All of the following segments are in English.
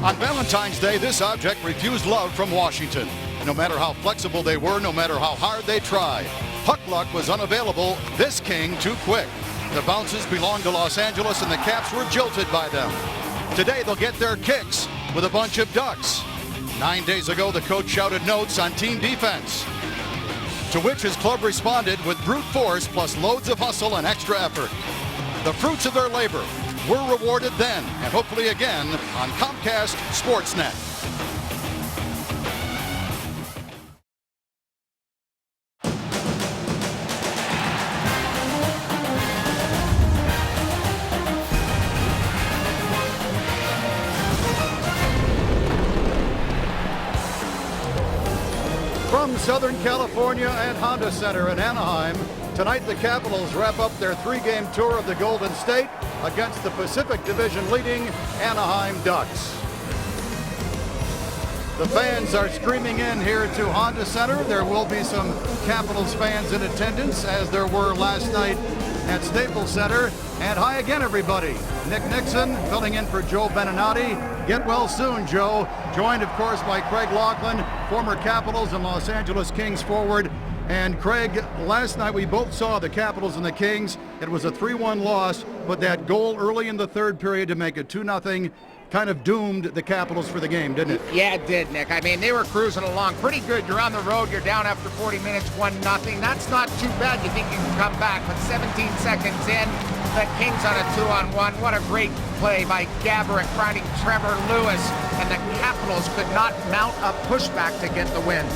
On Valentine's Day, this object refused love from Washington. No matter how flexible they were, no matter how hard they tried, puck luck was unavailable. This king too quick. The bounces belonged to Los Angeles, and the Caps were jilted by them. Today, they'll get their kicks with a bunch of ducks. 9 days ago, the coach shouted notes on team defense, to which his club responded with brute force plus loads of hustle and extra effort. The fruits of their labor were rewarded then, and hopefully again on Comcast Sportsnet. From Southern California and Honda Center in Anaheim, tonight the Capitals wrap up their three-game tour of the Golden State against the Pacific Division leading Anaheim Ducks. The fans are streaming in here to Honda Center. There will be some Capitals fans in attendance, as there were last night at Staples Center. And hi again, everybody. Nick Nixon filling in for Joe Beninati. Get well soon, Joe. Joined, of course, by Craig Laughlin, former Capitals and Los Angeles Kings forward. And Craig, last night we both saw the Capitals and the Kings. It was a 3-1 loss, but that goal early in the third period to make it 2-0 kind of doomed the Capitals for the game, didn't it? Yeah, it did, Nick. I mean, they were cruising along pretty good. You're on the road, you're down after 40 minutes, 1-0. That's not too bad. You think you can come back, but 17 seconds in, the Kings on a 2-on-1. What a great play by Gaborik finding Trevor Lewis, and the Capitals could not mount a pushback to get the win.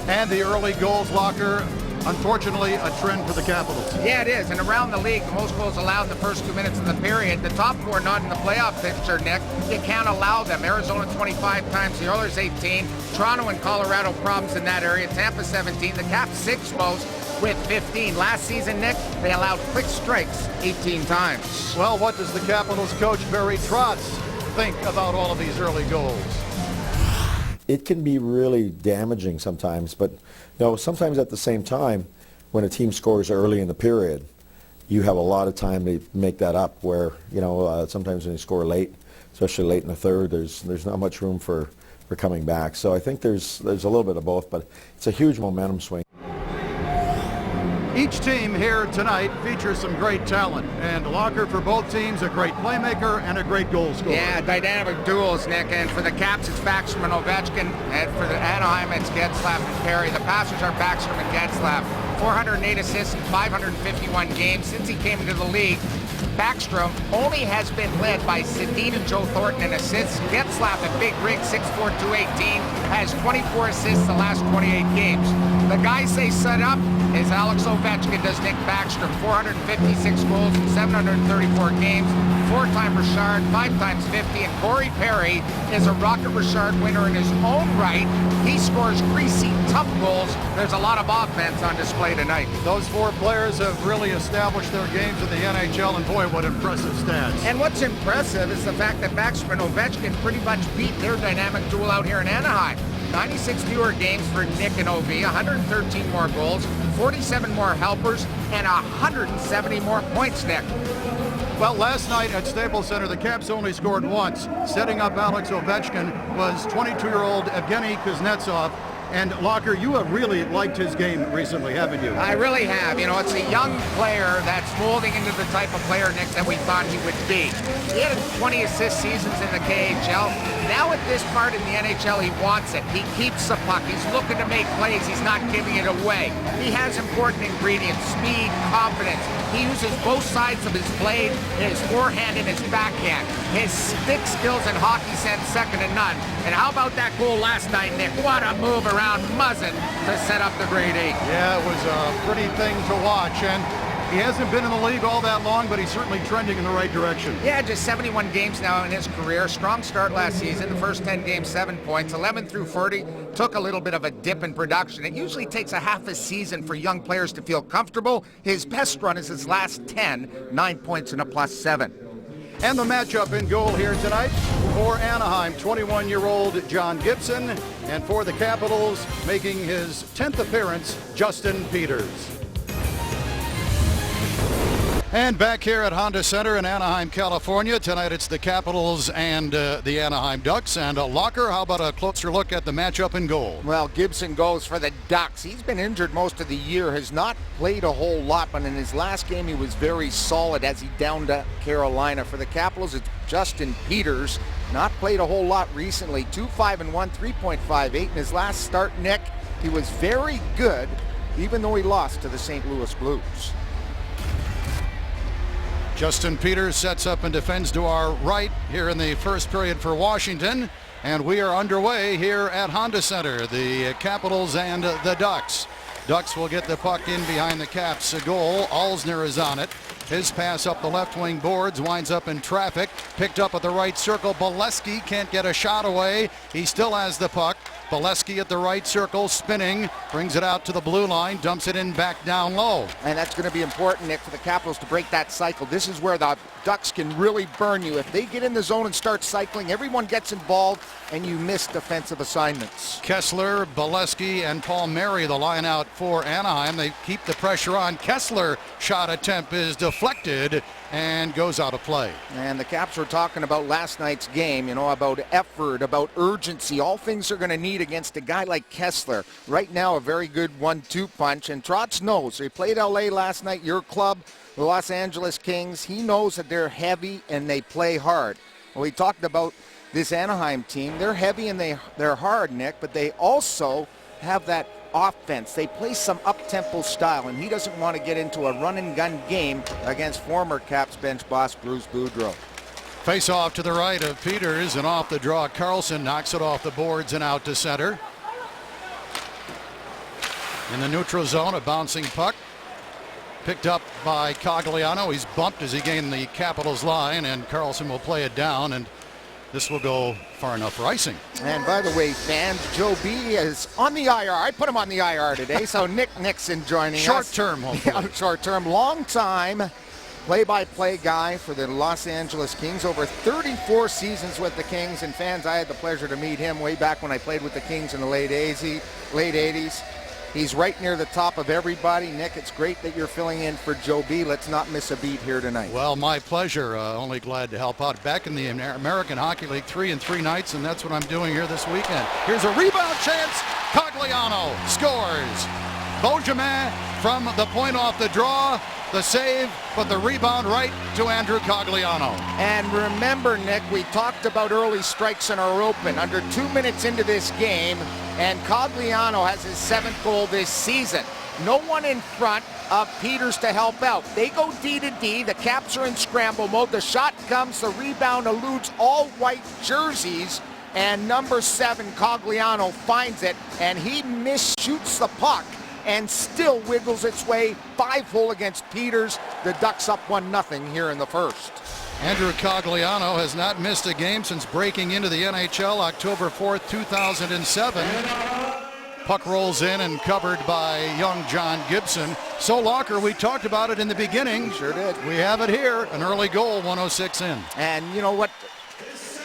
And the early goals, Locker, unfortunately a trend for the Capitals. Yeah, it is. And around the league, the most goals allowed in the first 2 minutes of the period. The top four not in the playoff picture, Nick. You can't allow them. Arizona 25 times, the Oilers 18. Toronto and Colorado problems in that area. Tampa 17. The Caps 6 most with 15. Last season, Nick, they allowed quick strikes 18 times. Well, what does the Capitals coach Barry Trotz think about all of these early goals? It can be really damaging sometimes, but sometimes at the same time, when a team scores early in the period, you have a lot of time to make that up. Where sometimes when you score late, especially late in the third, there's not much room for coming back. So I think there's a little bit of both, but it's a huge momentum swing. Each team here tonight features some great talent, and Locker for both teams a great playmaker and a great goal scorer. Yeah, dynamic duels, Nick, and for the Caps it's Backstrom and Ovechkin, and for the Anaheim it's Getzlaf and Perry. The passers are Backstrom and Getzlaf. 408 assists in 551 games since he came into the league. Backstrom only has been led by Sedin and Joe Thornton in assists. Getzlaf at Big Rig, 6'4", 218, has 24 assists the last 28 games. The guy say set up is Alex Ovechkin, does Nick Backstrom. 456 goals in 734 games. 4-time Richard, 5 times 50, and Corey Perry is a Rocket Richard winner in his own right. He scores greasy, tough goals. There's a lot of offense on display tonight. Those four players have really established their games in the NHL, and boy, what impressive stats. And what's impressive is the fact that Backstrom and Ovechkin pretty much beat their dynamic duel out here in Anaheim. 96 fewer games for Nick and OV, 113 more goals, 47 more helpers, and 170 more points, Nick. Well, last night at Staples Center, the Caps only scored once. Setting up Alex Ovechkin was 22-year-old Evgeny Kuznetsov. And Locker, you have really liked his game recently, haven't you? I really have. It's a young player that's molding into the type of player, Nick, that we thought he would be. He had 20 assist seasons in the KHL. Now at this part in the NHL, he wants it. He keeps the puck. He's looking to make plays. He's not giving it away. He has important ingredients: speed, confidence. He uses both sides of his blade, his forehand and his backhand. His stick skills and hockey sense second to none. And how about that goal last night, Nick? What a move around Muzzin to set up the grade 8. Yeah, it was a pretty thing to watch. And he hasn't been in the league all that long, but he's certainly trending in the right direction. Yeah, just 71 games now in his career. Strong start last season. The first 10 games, 7 points. 11 through 40, took a little bit of a dip in production. It usually takes a half a season for young players to feel comfortable. His best run is his last 10, 9 points and a +7. And the matchup in goal here tonight for Anaheim, 21-year-old John Gibson, and for the Capitals, making his 10th appearance, Justin Peters. And back here at Honda Center in Anaheim, California. Tonight it's the Capitals and the Anaheim Ducks. And Locker, how about a closer look at the matchup in goal? Well, Gibson goes for the Ducks. He's been injured most of the year, has not played a whole lot, but in his last game he was very solid as he downed Carolina. For the Capitals, it's Justin Peters. Not played a whole lot recently. 2-5-1, 3.58. In his last start, Nick, he was very good, even though he lost to the St. Louis Blues. Justin Peters sets up and defends to our right here in the first period for Washington. And we are underway here at Honda Center, the Capitals and the Ducks. Ducks will get the puck in behind the Caps' goal. Alzner is on it. His pass up the left wing boards winds up in traffic. Picked up at the right circle. Bolesky can't get a shot away. He still has the puck. Bolesky at the right circle, spinning, brings it out to the blue line, dumps it in back down low. And that's going to be important, Nick, for the Capitals to break that cycle. This is where the Ducks can really burn you. If they get in the zone and start cycling, everyone gets involved, and you miss defensive assignments. Kessler, Bolesky, and Palmieri, the line out for Anaheim. They keep the pressure on. Kessler shot attempt is deflected and goes out of play. And the Caps were talking about last night's game, about effort, about urgency, all things they're going to need against a guy like Kessler. Right now, a very good 1-2 punch, and Trotz knows. He played LA last night, your club, the Los Angeles Kings. He knows that they're heavy and they play hard. Well, we talked about this Anaheim team. They're heavy and they're hard, Nick, but they also have that offense. They play some up-tempo style, and he doesn't want to get into a run-and-gun game against former Caps bench boss Bruce Boudreau. Face off to the right of Peters, and off the draw, Carlson knocks it off the boards and out to center. In the neutral zone, a bouncing puck. Picked up by Cogliano. He's bumped as he gained the Capitals line, and Carlson will play it down, and this will go far enough for icing. And by the way, fans, Joe B is on the IR. I put him on the IR today, so Nick Nixon joining us. Short term, hopefully. Yeah, short term. Long time play-by-play guy for the Los Angeles Kings. Over 34 seasons with the Kings. And fans, I had the pleasure to meet him way back when I played with the Kings in the late 80s. He's right near the top of everybody. Nick, it's great that you're filling in for Joe B. Let's not miss a beat here tonight. Well, my pleasure. Only glad to help out. Back in the American Hockey League 3 and 3 nights, and that's what I'm doing here this weekend. Here's a rebound chance. Cogliano scores. Beauchemin from the point off the draw. The save, but the rebound right to Andrew Cogliano. And remember, Nick, we talked about early strikes in our open. Under 2 minutes into this game, and Cogliano has his 7th goal this season. No one in front of Peters to help out. They go D to D. The Caps are in scramble mode. The shot comes. The rebound eludes all white jerseys. And number 7, Cogliano, finds it, and he misshoots the puck and still wiggles its way 5-hole against Peters. The Ducks up 1-0 here in the first. Andrew Cogliano has not missed a game since breaking into the NHL October 4th, 2007. Puck rolls in and covered by young John Gibson. So, Locker, we talked about it in the beginning. Sure did. We have it here, an early goal, 1:06 in. And you know what?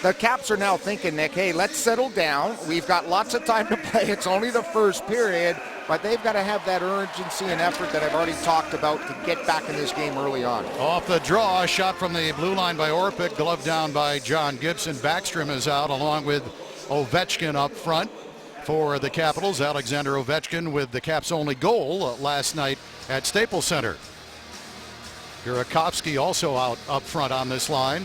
The Caps are now thinking, Nick, hey, let's settle down. We've got lots of time to play. It's only the first period, but they've got to have that urgency and effort that I've already talked about to get back in this game early on. Off the draw, shot from the blue line by Orpik, gloved down by John Gibson. Backstrom is out along with Ovechkin up front for the Capitals. Alexander Ovechkin with the Caps' only goal last night at Staples Center. Burakovsky also out up front on this line.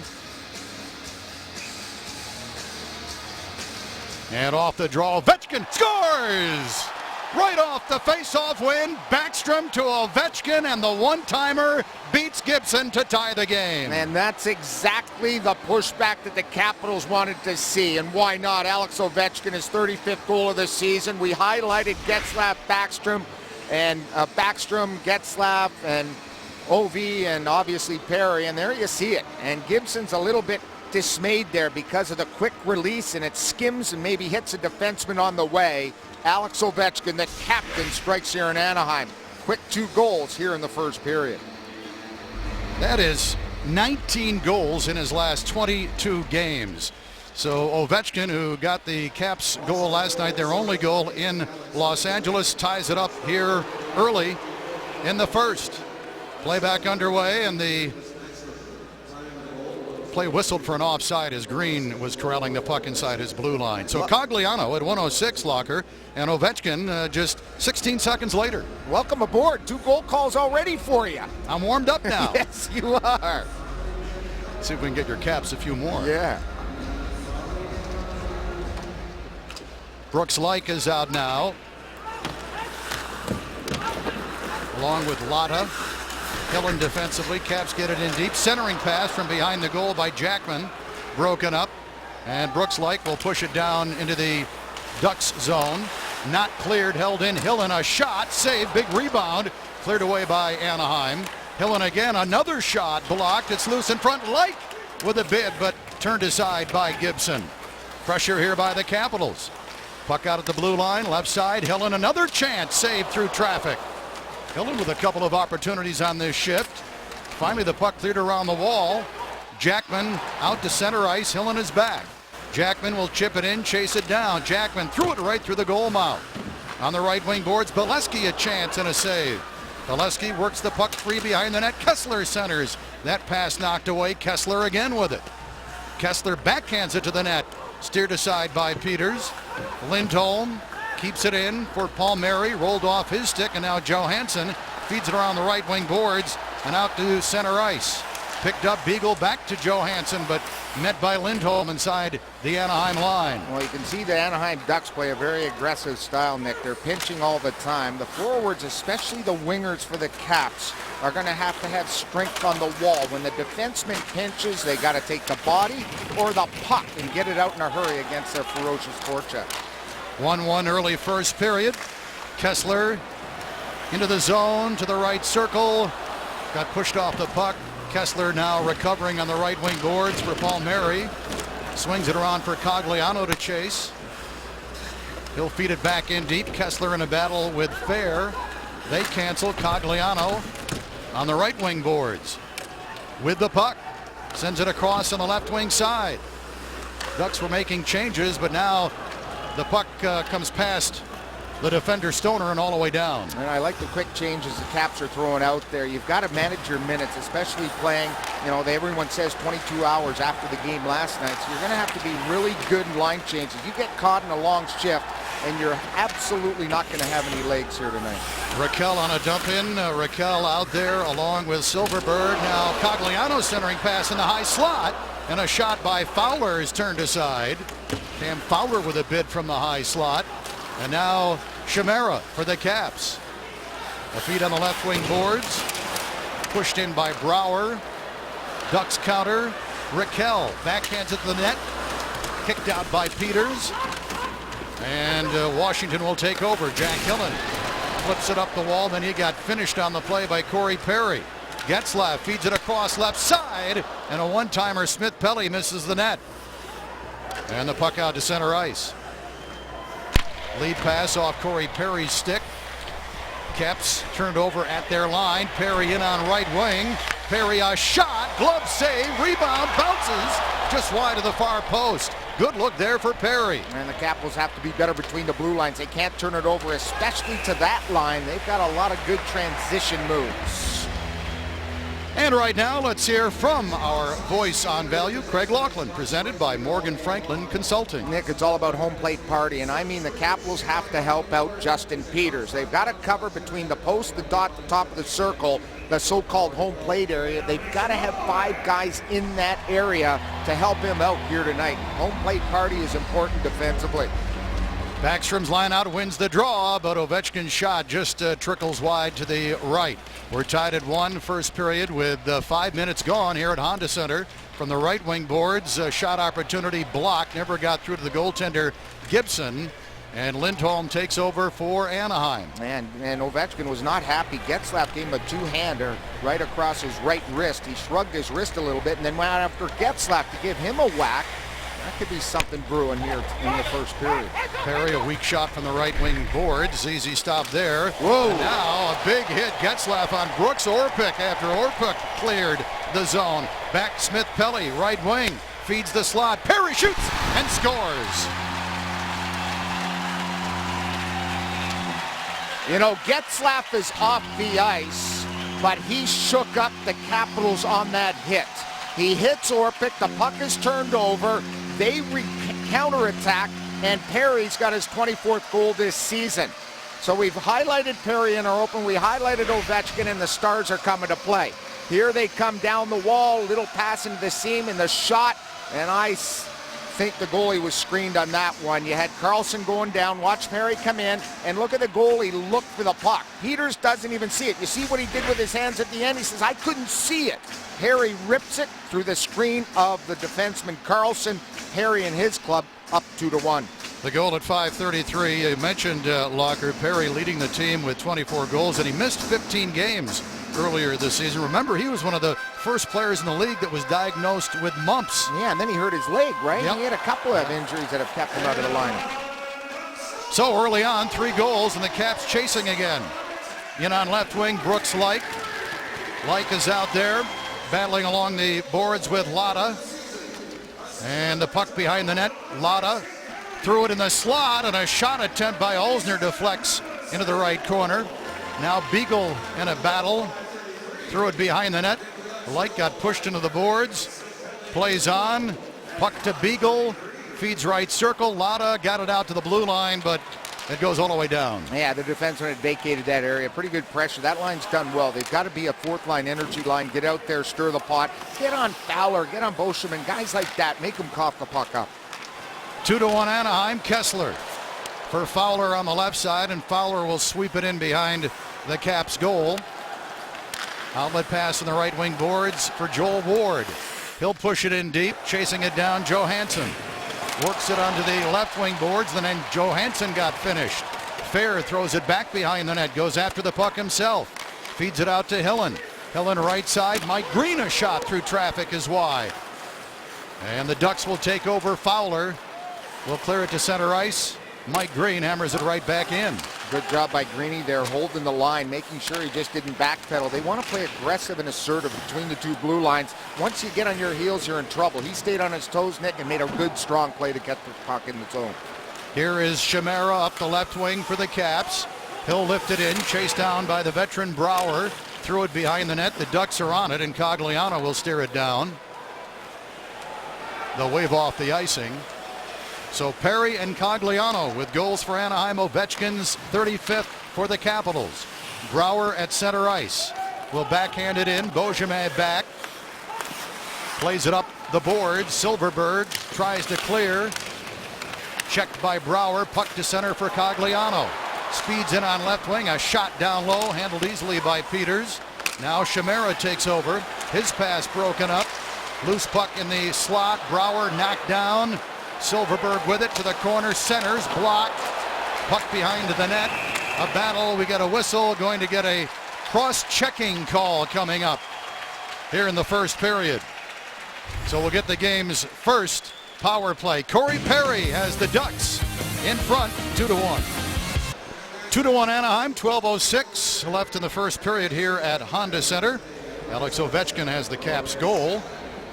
And off the draw, Ovechkin scores! Right off the face-off win, Backstrom to Ovechkin, and the one-timer beats Gibson to tie the game. And that's exactly the pushback that the Capitals wanted to see. And why not? Alex Ovechkin, his 35th goal of the season. We highlighted Getzlaf, Backstrom, and Getzlaf, and OV, and obviously Perry. And there you see it. And Gibson's a little bit dismayed there because of the quick release, and it skims and maybe hits a defenseman on the way. Alex Ovechkin, the captain, strikes here in Anaheim. Quick 2 goals here in the first period. That is 19 goals in his last 22 games. So Ovechkin, who got the Caps goal last night, their only goal in Los Angeles, ties it up here early in the first. Play back underway, and the play whistled for an offside as Green was corralling the puck inside his blue line. So Cogliano at 106, Locker, and Ovechkin just 16 seconds later. Welcome aboard. 2 goal calls already for you. I'm warmed up now. Yes, you are. See if we can get your Caps a few more. Yeah. Brooks Laich is out now, along with Lotta. Hillen defensively. Caps get it in deep. Centering pass from behind the goal by Jackman. Broken up. And Brooks Laich will push it down into the Ducks zone. Not cleared. Held in. Hillen a shot. Save. Big rebound. Cleared away by Anaheim. Hillen again. Another shot. Blocked. It's loose in front. Laich with a bid, but turned aside by Gibson. Pressure here by the Capitals. Puck out at the blue line. Left side. Hillen another chance. Saved through traffic. Hillen with a couple of opportunities on this shift. Finally, the puck cleared around the wall. Jackman out to center ice. Hillen is back. Jackman will chip it in, chase it down. Jackman threw it right through the goal mouth. On the right wing boards, Bolesky a chance and a save. Bolesky works the puck free behind the net. Kessler centers. That pass knocked away. Kessler again with it. Kessler backhands it to the net. Steered aside by Peters. Lindholm keeps it in for Palmieri, rolled off his stick, and now Johansson feeds it around the right wing boards and out to center ice. Picked up Beagle, back to Johansson, but met by Lindholm inside the Anaheim line. Well, you can see the Anaheim Ducks play a very aggressive style, Nick. They're pinching all the time. The forwards, especially the wingers for the Caps, are going to have strength on the wall. When the defenseman pinches, they got to take the body or the puck and get it out in a hurry against their ferocious forecheck. 1-1 early first period. Kessler into the zone to the right circle. Got pushed off the puck. Kessler now recovering on the right wing boards for Palmieri. Swings it around for Cogliano to chase. He'll feed it back in deep. Kessler in a battle with Fair. They cancel. Cogliano on the right wing boards with the puck. Sends it across on the left wing side. Ducks were making changes, but now the puck comes past the defender Stoner and all the way down. And I like the quick changes the Caps are throwing out there. You've got to manage your minutes, especially playing, everyone says 22 hours after the game last night. So you're going to have to be really good in line changes. You get caught in a long shift, and you're absolutely not going to have any legs here tonight. Raquel on a dump in. Raquel out there along with Silverberg. Now Cogliano centering pass in the high slot. And a shot by Fowler is turned aside. Cam Fowler with a bid from the high slot. And now Chimera for the Caps. A feed on the left wing boards. Pushed in by Brouwer. Ducks counter. Raquel backhands it to the net. Kicked out by Peters. And Washington will take over. Jack Hillen flips it up the wall. Then he got finished on the play by Corey Perry. Getzlaf feeds it across left side. And a one-timer. Smith Pelly misses the net. And the puck out to center ice. Lead pass off Corey Perry's stick. Caps turned over at their line. Perry in on right wing. Perry a shot. Glove save. Rebound. Bounces just wide of the far post. Good look there for Perry. And the Capitals have to be better between the blue lines. They can't turn it over, especially to that line. They've got a lot of good transition moves. And right now, let's hear from our voice on value, Craig Laughlin, presented by Morgan Franklin Consulting. Nick, it's all about home plate party, and I mean the Capitals have to help out Justin Peters. They've got to cover between the post, the dot, the top of the circle, the so-called home plate area. They've got to have 5 guys in that area to help him out here tonight. Home plate party is important defensively. Backstrom's line out wins the draw, but Ovechkin's shot just trickles wide to the right. We're tied at 1 first period with 5 minutes gone here at Honda Center. From the right wing boards, shot opportunity blocked, never got through to the goaltender Gibson. And Lindholm takes over for Anaheim. And Ovechkin was not happy. Getzlaf gave him a two-hander right across his right wrist. He shrugged his wrist a little bit and then went out after Getzlaf to give him a whack. That could be something brewing here in the first period. Perry, a weak shot from the right wing boards. Easy stop there. Whoa. And now a big hit. Getzlaf on Brooks Orpik after Orpik cleared the zone. Back Smith Pelly, right wing. Feeds the slot. Perry shoots and scores. Getzlaf is off the ice. but he shook up the Capitals on that hit. He hits Orpik, the puck is turned over, they counterattack, and Perry's got his 24th goal this season. So we've highlighted Perry in our open, we highlighted Ovechkin, and the Stars are coming to play. Here they come down the wall, little pass into the seam, and the shot, and I think the goalie was screened on that one. You had Carlson going down, watch Perry come in, and look at the goalie look for the puck. Peters doesn't even see it. You see what he did with his hands at the end? He says, I couldn't see it. Perry rips it through the screen of the defenseman Carlson. Perry and his club up 2-1. The goal at 5:33. You mentioned Locker, Perry leading the team with 24 goals, and he missed 15 games earlier this season. Remember, he was one of the first players in the league that was diagnosed with mumps. Yeah, and then he hurt his leg, right? Yep. He had a couple of injuries that have kept him out of the lineup. So early on, 3 goals, and the Caps chasing again. In on left wing, Brooks Laich. Laich is out there, battling along the boards with Latta. And the puck behind the net, Latta threw it in the slot, and a shot attempt by Olsner deflects into the right corner. Now Beagle in a battle, threw it behind the net. Laich got pushed into the boards, plays on, puck to Beagle, feeds right circle. Latta got it out to the blue line, but it goes all the way down. Yeah, the defenseman had vacated that area. Pretty good pressure. That line's done well. They've got to be a fourth-line energy line. Get out there, stir the pot. Get on Fowler, get on Beauchemin. Guys like that, make them cough the puck up. 2-1 Anaheim. Kessler for Fowler on the left side, and Fowler will sweep it in behind the Caps goal. Outlet pass in the right wing boards for Joel Ward. He'll push it in deep, chasing it down. Johansson works it onto the left wing boards, and then Johansson got finished. Fair throws it back behind the net, goes after the puck himself, feeds it out to Hillen. Hillen right side, Mike Green, a shot through traffic is wide. And the Ducks will take over. Fowler will clear it to center ice. Mike Green hammers it right back in. Good job by Greeny there, holding the line, making sure he just didn't backpedal. They want to play aggressive and assertive between the two blue lines. Once you get on your heels, you're in trouble. He stayed on his toes, Nick, and made a good, strong play to get the puck in the zone. Here is Chimera up the left wing for the Caps. He'll lift it in, chased down by the veteran Brouwer. Threw it behind the net. The Ducks are on it, and Cogliano will steer it down. They'll wave off the icing. So Perry and Cogliano with goals for Anaheim. Ovechkin's 35th for the Capitals. Brouwer at center ice will backhand it in. Beauchemin back. Plays it up the board. Silverberg tries to clear. Checked by Brouwer. Puck to center for Cogliano. Speeds in on left wing. A shot down low. Handled easily by Peters. Now Chimera takes over. His pass broken up. Loose puck in the slot. Brouwer knocked down. Silverberg with it to the corner, centers, blocked, puck behind the net. A battle, we get a whistle, going to get a cross-checking call coming up here in the first period. So we'll get the game's first power play. Corey Perry has the Ducks in front, 2-1. 2-1 Anaheim, 12:06 left in the first period here at Honda Center. Alex Ovechkin has the Caps goal.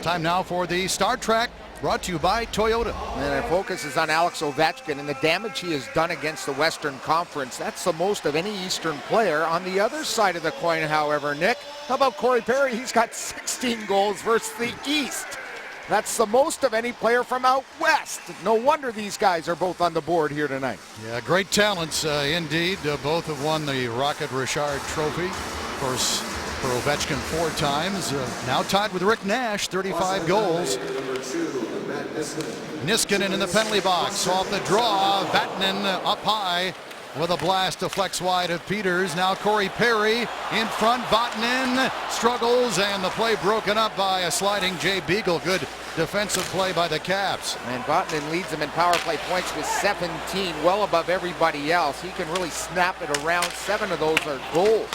Time now for the Star Trek, brought to you by Toyota. And our focus is on Alex Ovechkin and the damage he has done against the Western Conference. That's the most of any Eastern player. On the other side of the coin, however, Nick, how about Corey Perry? He's got 16 goals versus the East. That's the most of any player from out west. No wonder these guys are both on the board here tonight. Yeah, great talents indeed. Both have won the Rocket Richard Trophy. Of course, for Ovechkin 4 times. Now tied with Rick Nash, 35 goals. Niskanen in the penalty box. Off the draw. Vatanen up high with a blast, deflects wide of Peters. Now Corey Perry in front. Vatanen struggles, and the play broken up by a sliding Jay Beagle. Good defensive play by the Caps. And Vatanen leads them in power play points with 17, well above everybody else. He can really snap it around. 7 of those are goals.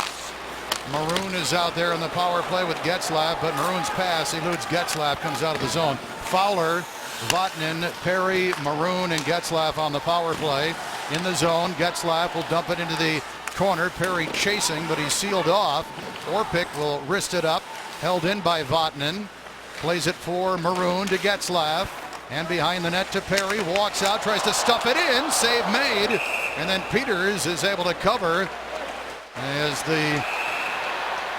Maroon is out there in the power play with Getzlaf, but Maroon's pass eludes Getzlaf, comes out of the zone. Fowler, Vatanen, Perry, Maroon, and Getzlaf on the power play. In the zone, Getzlaf will dump it into the corner. Perry chasing, but he's sealed off. Orpik will wrist it up, held in by Vatanen. Plays it for Maroon to Getzlaf, and behind the net to Perry. Walks out, tries to stuff it in. Save made, and then Peters is able to cover as the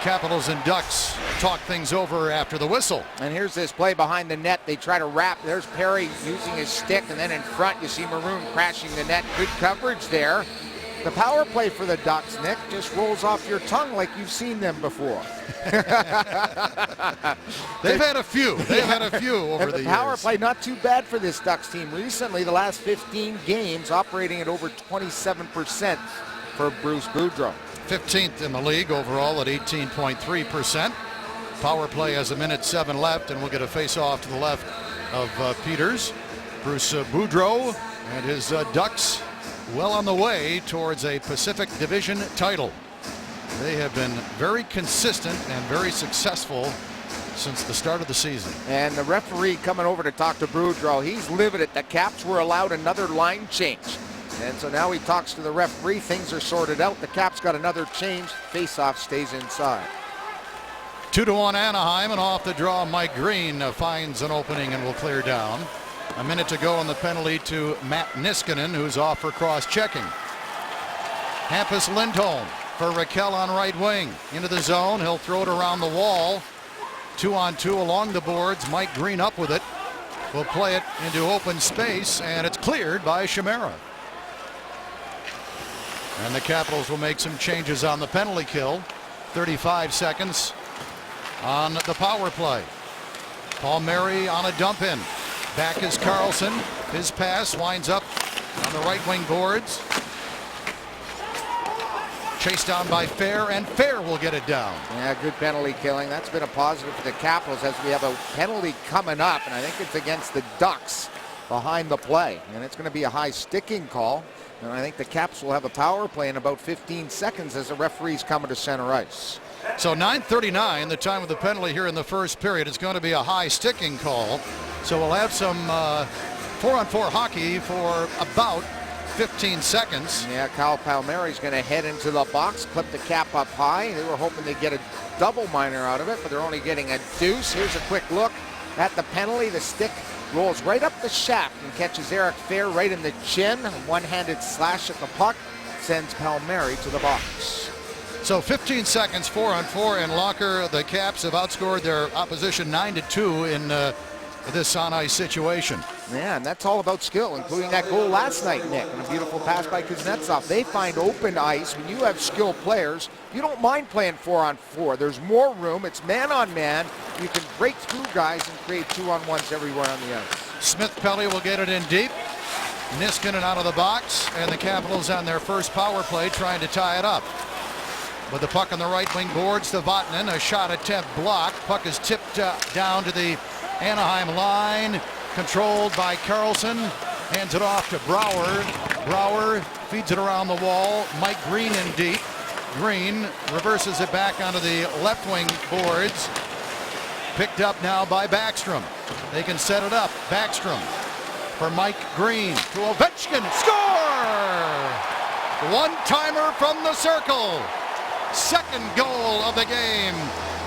Capitals and Ducks talk things over after the whistle. And here's this play behind the net. They try to wrap. There's Perry using his stick, and then in front you see Maroon crashing the net. Good coverage there. The power play for the Ducks, Nick, just rolls off your tongue like you've seen them before. They've had a few. They've had a few over the years. The power play not too bad for this Ducks team. Recently, the last 15 games, operating at over 27% for Bruce Boudreau. 15th in the league overall at 18.3%. Power play has 1:07 left, and we'll get a face-off to the left of Peters. Bruce Boudreau and his Ducks well on the way towards a Pacific Division title. They have been very consistent and very successful since the start of the season. And the referee coming over to talk to Boudreau, he's livid at the Caps were allowed another line change. And so now he talks to the referee. Things are sorted out. The Caps got another change. Face-off stays inside. 2-1 Anaheim, and off the draw, Mike Green finds an opening and will clear down. A minute to go on the penalty to Matt Niskanen, who's off for cross-checking. Hampus Lindholm for Raquel on right wing. Into the zone. He'll throw it around the wall. 2-on-2 along the boards. Mike Green up with it. Will play it into open space, and it's cleared by Chimera. And the Capitals will make some changes on the penalty kill. 35 seconds on the power play. Palmieri on a dump in. Back is Carlson. His pass winds up on the right wing boards. Chased down by Fair, and Fair will get it down. Yeah, good penalty killing. That's been a positive for the Capitals as we have a penalty coming up, and I think it's against the Ducks behind the play. And it's going to be a high sticking call. And I think the Caps will have a power play in about 15 seconds as the referee's coming to center ice. So 9:39, the time of the penalty here in the first period. It's going to be a high sticking call. So we'll have some 4-on-4 hockey for about 15 seconds. Yeah, Kyle Palmieri's going to head into the box, clip the cap up high. They were hoping they'd get a double minor out of it, but they're only getting a deuce. Here's a quick look at the penalty. The stick rolls right up the shaft and catches Eric Fair right in the chin. A one-handed slash at the puck sends Palmieri to the box. So 15 seconds, 4-on-4, and Locker, the Caps have outscored their opposition 9-2 in this on-ice situation. Yeah, and that's all about skill, including that goal last night, Nick, and a beautiful pass by Kuznetsov. They find open ice. When you have skilled players, you don't mind playing 4-on-4. There's more room. It's man-on-man. You can break through guys and create 2-on-1s everywhere on the ice. Smith-Pelly will get it in deep. Niskanen out of the box, and the Capitals on their first power play trying to tie it up. With the puck on the right wing boards to Vatanen, a shot attempt blocked. Puck is tipped down to the Anaheim line, controlled by Carlson. Hands it off to Brouwer. Brouwer feeds it around the wall. Mike Green in deep. Green reverses it back onto the left wing boards. Picked up now by Backstrom. They can set it up. Backstrom for Mike Green to Ovechkin. Score! One-timer from the circle. Second goal of the game.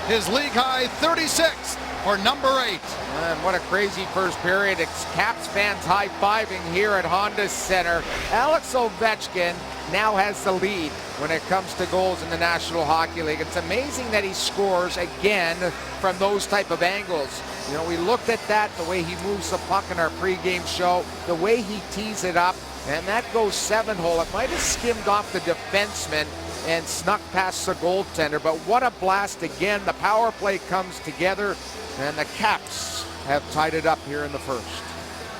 His league-high 36th for number 8. And what a crazy first period. It's Caps fans high-fiving here at Honda Center. Alex Ovechkin now has the lead when it comes to goals in the National Hockey League. It's amazing that he scores again from those type of angles. You know, we looked at that, the way he moves the puck in our pregame show, the way he tees it up, and that goes 7-hole. It might have skimmed off the defenseman and snuck past the goaltender, but what a blast again. The power play comes together, and the Caps have tied it up here in the first.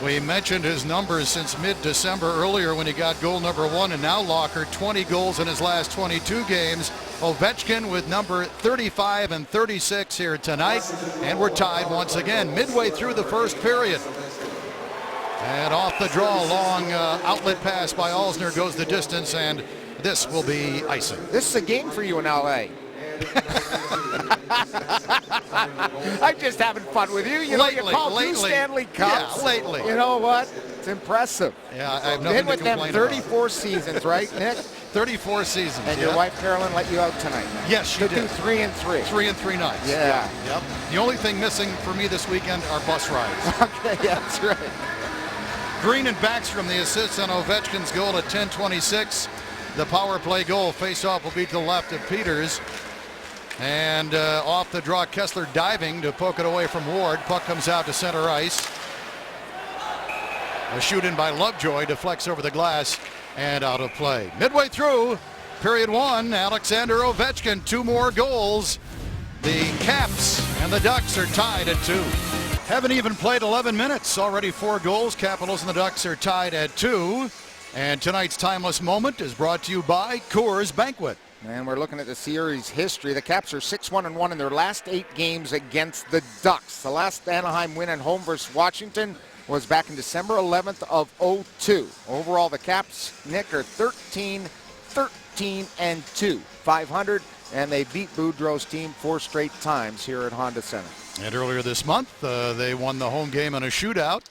We mentioned his numbers since mid-December earlier when he got goal number 1, and now Locker 20 goals in his last 22 games. Ovechkin with number 35 and 36 here tonight, and we're tied once again midway through the first period. And off the draw, long outlet pass by Alzner goes the distance, and this will be icing. This is a game for you in LA. I'm just having fun with you. You know, you call 2 Stanley Cups. Yeah, lately. You know what? It's impressive. Yeah, I have nothing Been with to them complain 34 about. seasons, right, Nick? 34 seasons. And yeah. your wife Carolyn let you out tonight. Yes, she to did. do 3 and 3. 3 and 3 nights. Yeah. Yep. The only thing missing for me this weekend are bus rides. Okay, yeah, that's right. Green and Backstrom, the assists on Ovechkin's goal at 10:26. The power play goal. Face-off will be to the left of Peters. And off the draw, Kessler diving to poke it away from Ward. Puck comes out to center ice. A shoot in by Lovejoy deflects over the glass and out of play. Midway through period one, Alexander Ovechkin, 2 more goals. The Caps and the Ducks are tied at 2. Haven't even played 11 minutes. Already 4 goals. Capitals and the Ducks are tied at 2. And tonight's Timeless Moment is brought to you by Coors Banquet. And we're looking at the series history. The Caps are 6-1-1 in their last 8 games against the Ducks. The last Anaheim win at home versus Washington was back in December 11th of 2002. Overall, the Caps, Nick, are 13-2, 500, and they beat Boudreau's team 4 straight times here at Honda Center. And earlier this month, they won the home game in a shootout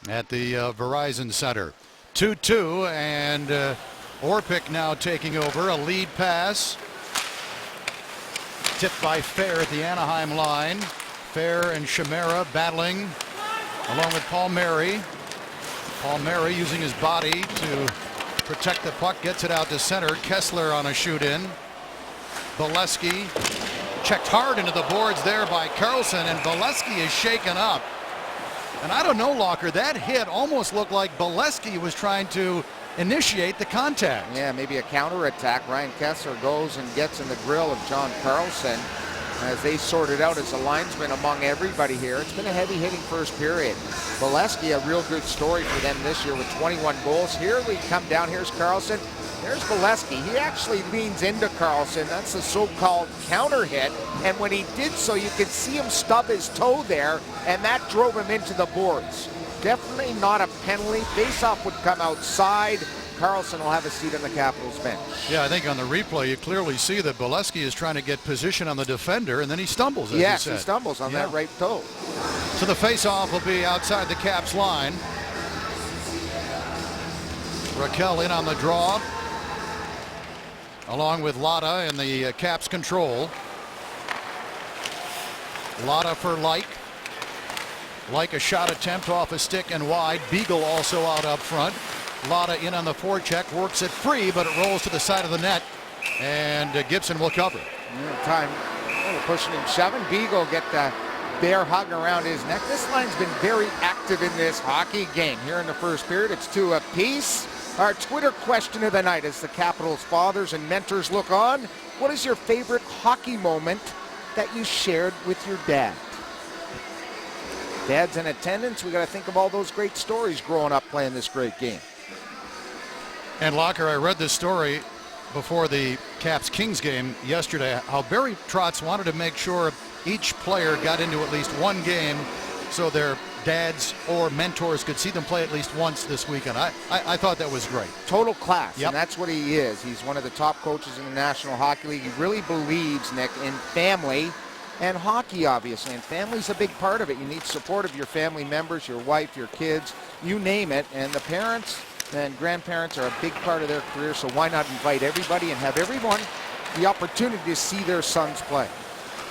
at the Verizon Center. 2-2, and Orpik now taking over. A lead pass. Tipped by Fair at the Anaheim line. Fair and Chimera battling along with Palmieri. Palmieri using his body to protect the puck. Gets it out to center. Kessler on a shoot in. Bolesky checked hard into the boards there by Carlson, and Bolesky is shaken up. And I don't know, Locker, that hit almost looked like Bolesky was trying to initiate the contact. Yeah, maybe a counterattack. Ryan Kessler goes and gets in the grill of John Carlson as they sort it out as a linesman among everybody here. It's been a heavy-hitting first period. Bolesky, a real good story for them this year with 21 goals. Here we come down. Here's Carlson. There's Bolesky. He actually leans into Carlson. That's the so-called counter hit. And when he did so, you could see him stub his toe there, and that drove him into the boards. Definitely not a penalty. Faceoff would come outside. Carlson will have a seat on the Capitals bench. Yeah, I think on the replay you clearly see that Bolesky is trying to get position on the defender, and then he stumbles, as yes, you said. He stumbles on that right toe. So the faceoff will be outside the Caps line. Raquel in on the draw, along with Lotta in the Caps control. Lotta for Like. Like a shot attempt off a stick and wide. Beagle also out up front. Lotta in on the forecheck, works it free, but it rolls to the side of the net, and Gibson will cover. Time, pushing and shoving. Beagle get the bear hug around his neck. This line's been very active in this hockey game. Here in the first period, it's 2 apiece. Our Twitter question of the night as the Capitals' fathers and mentors look on. What is your favorite hockey moment that you shared with your dad? Dad's in attendance. We got to think of all those great stories growing up playing this great game. And Locker, I read this story before the Caps-Kings game yesterday, how Barry Trotz wanted to make sure each player got into at least one game so their dads or mentors could see them play at least once this weekend. I thought that was great. Total class, yep. And that's what he is. He's one of the top coaches in the National Hockey League. He really believes, Nick, in family and hockey, obviously. And family's a big part of it. You need support of your family members, your wife, your kids, you name it. And the parents and grandparents are a big part of their career, so why not invite everybody and have everyone the opportunity to see their sons play.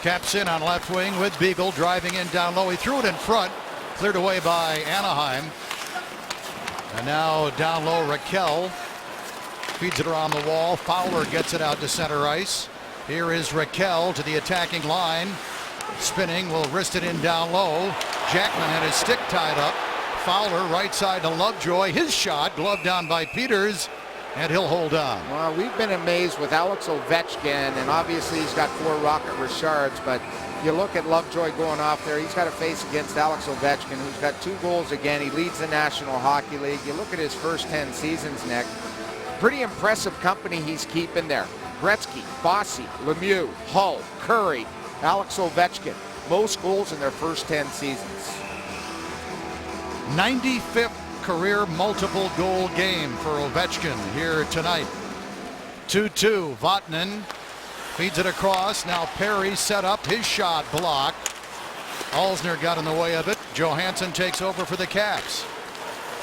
Caps in on left wing with Beagle driving in down low. He threw it in front, cleared away by Anaheim. And now down low, Raquel feeds it around the wall. Fowler gets it out to center ice. Here is Raquel to the attacking line. Spinning, will wrist it in down low. Jackman had his stick tied up. Fowler right side to Lovejoy. His shot gloved down by Peters, and he'll hold on. Well, we've been amazed with Alex Ovechkin, and obviously he's got 4 Rocket Richards, but you look at Lovejoy going off there. He's got a face against Alex Ovechkin, who's got 2 goals again. He leads the National Hockey League. You look at his first 10 seasons, Nick. Pretty impressive company he's keeping there. Gretzky, Bossy, Lemieux, Hull, Curry, Alex Ovechkin. Most goals in their first 10 seasons. 95th career multiple goal game for Ovechkin here tonight. 2-2. Vatanen feeds it across. Now Perry set up, his shot blocked. Alsner got in the way of it. Johansson takes over for the Caps.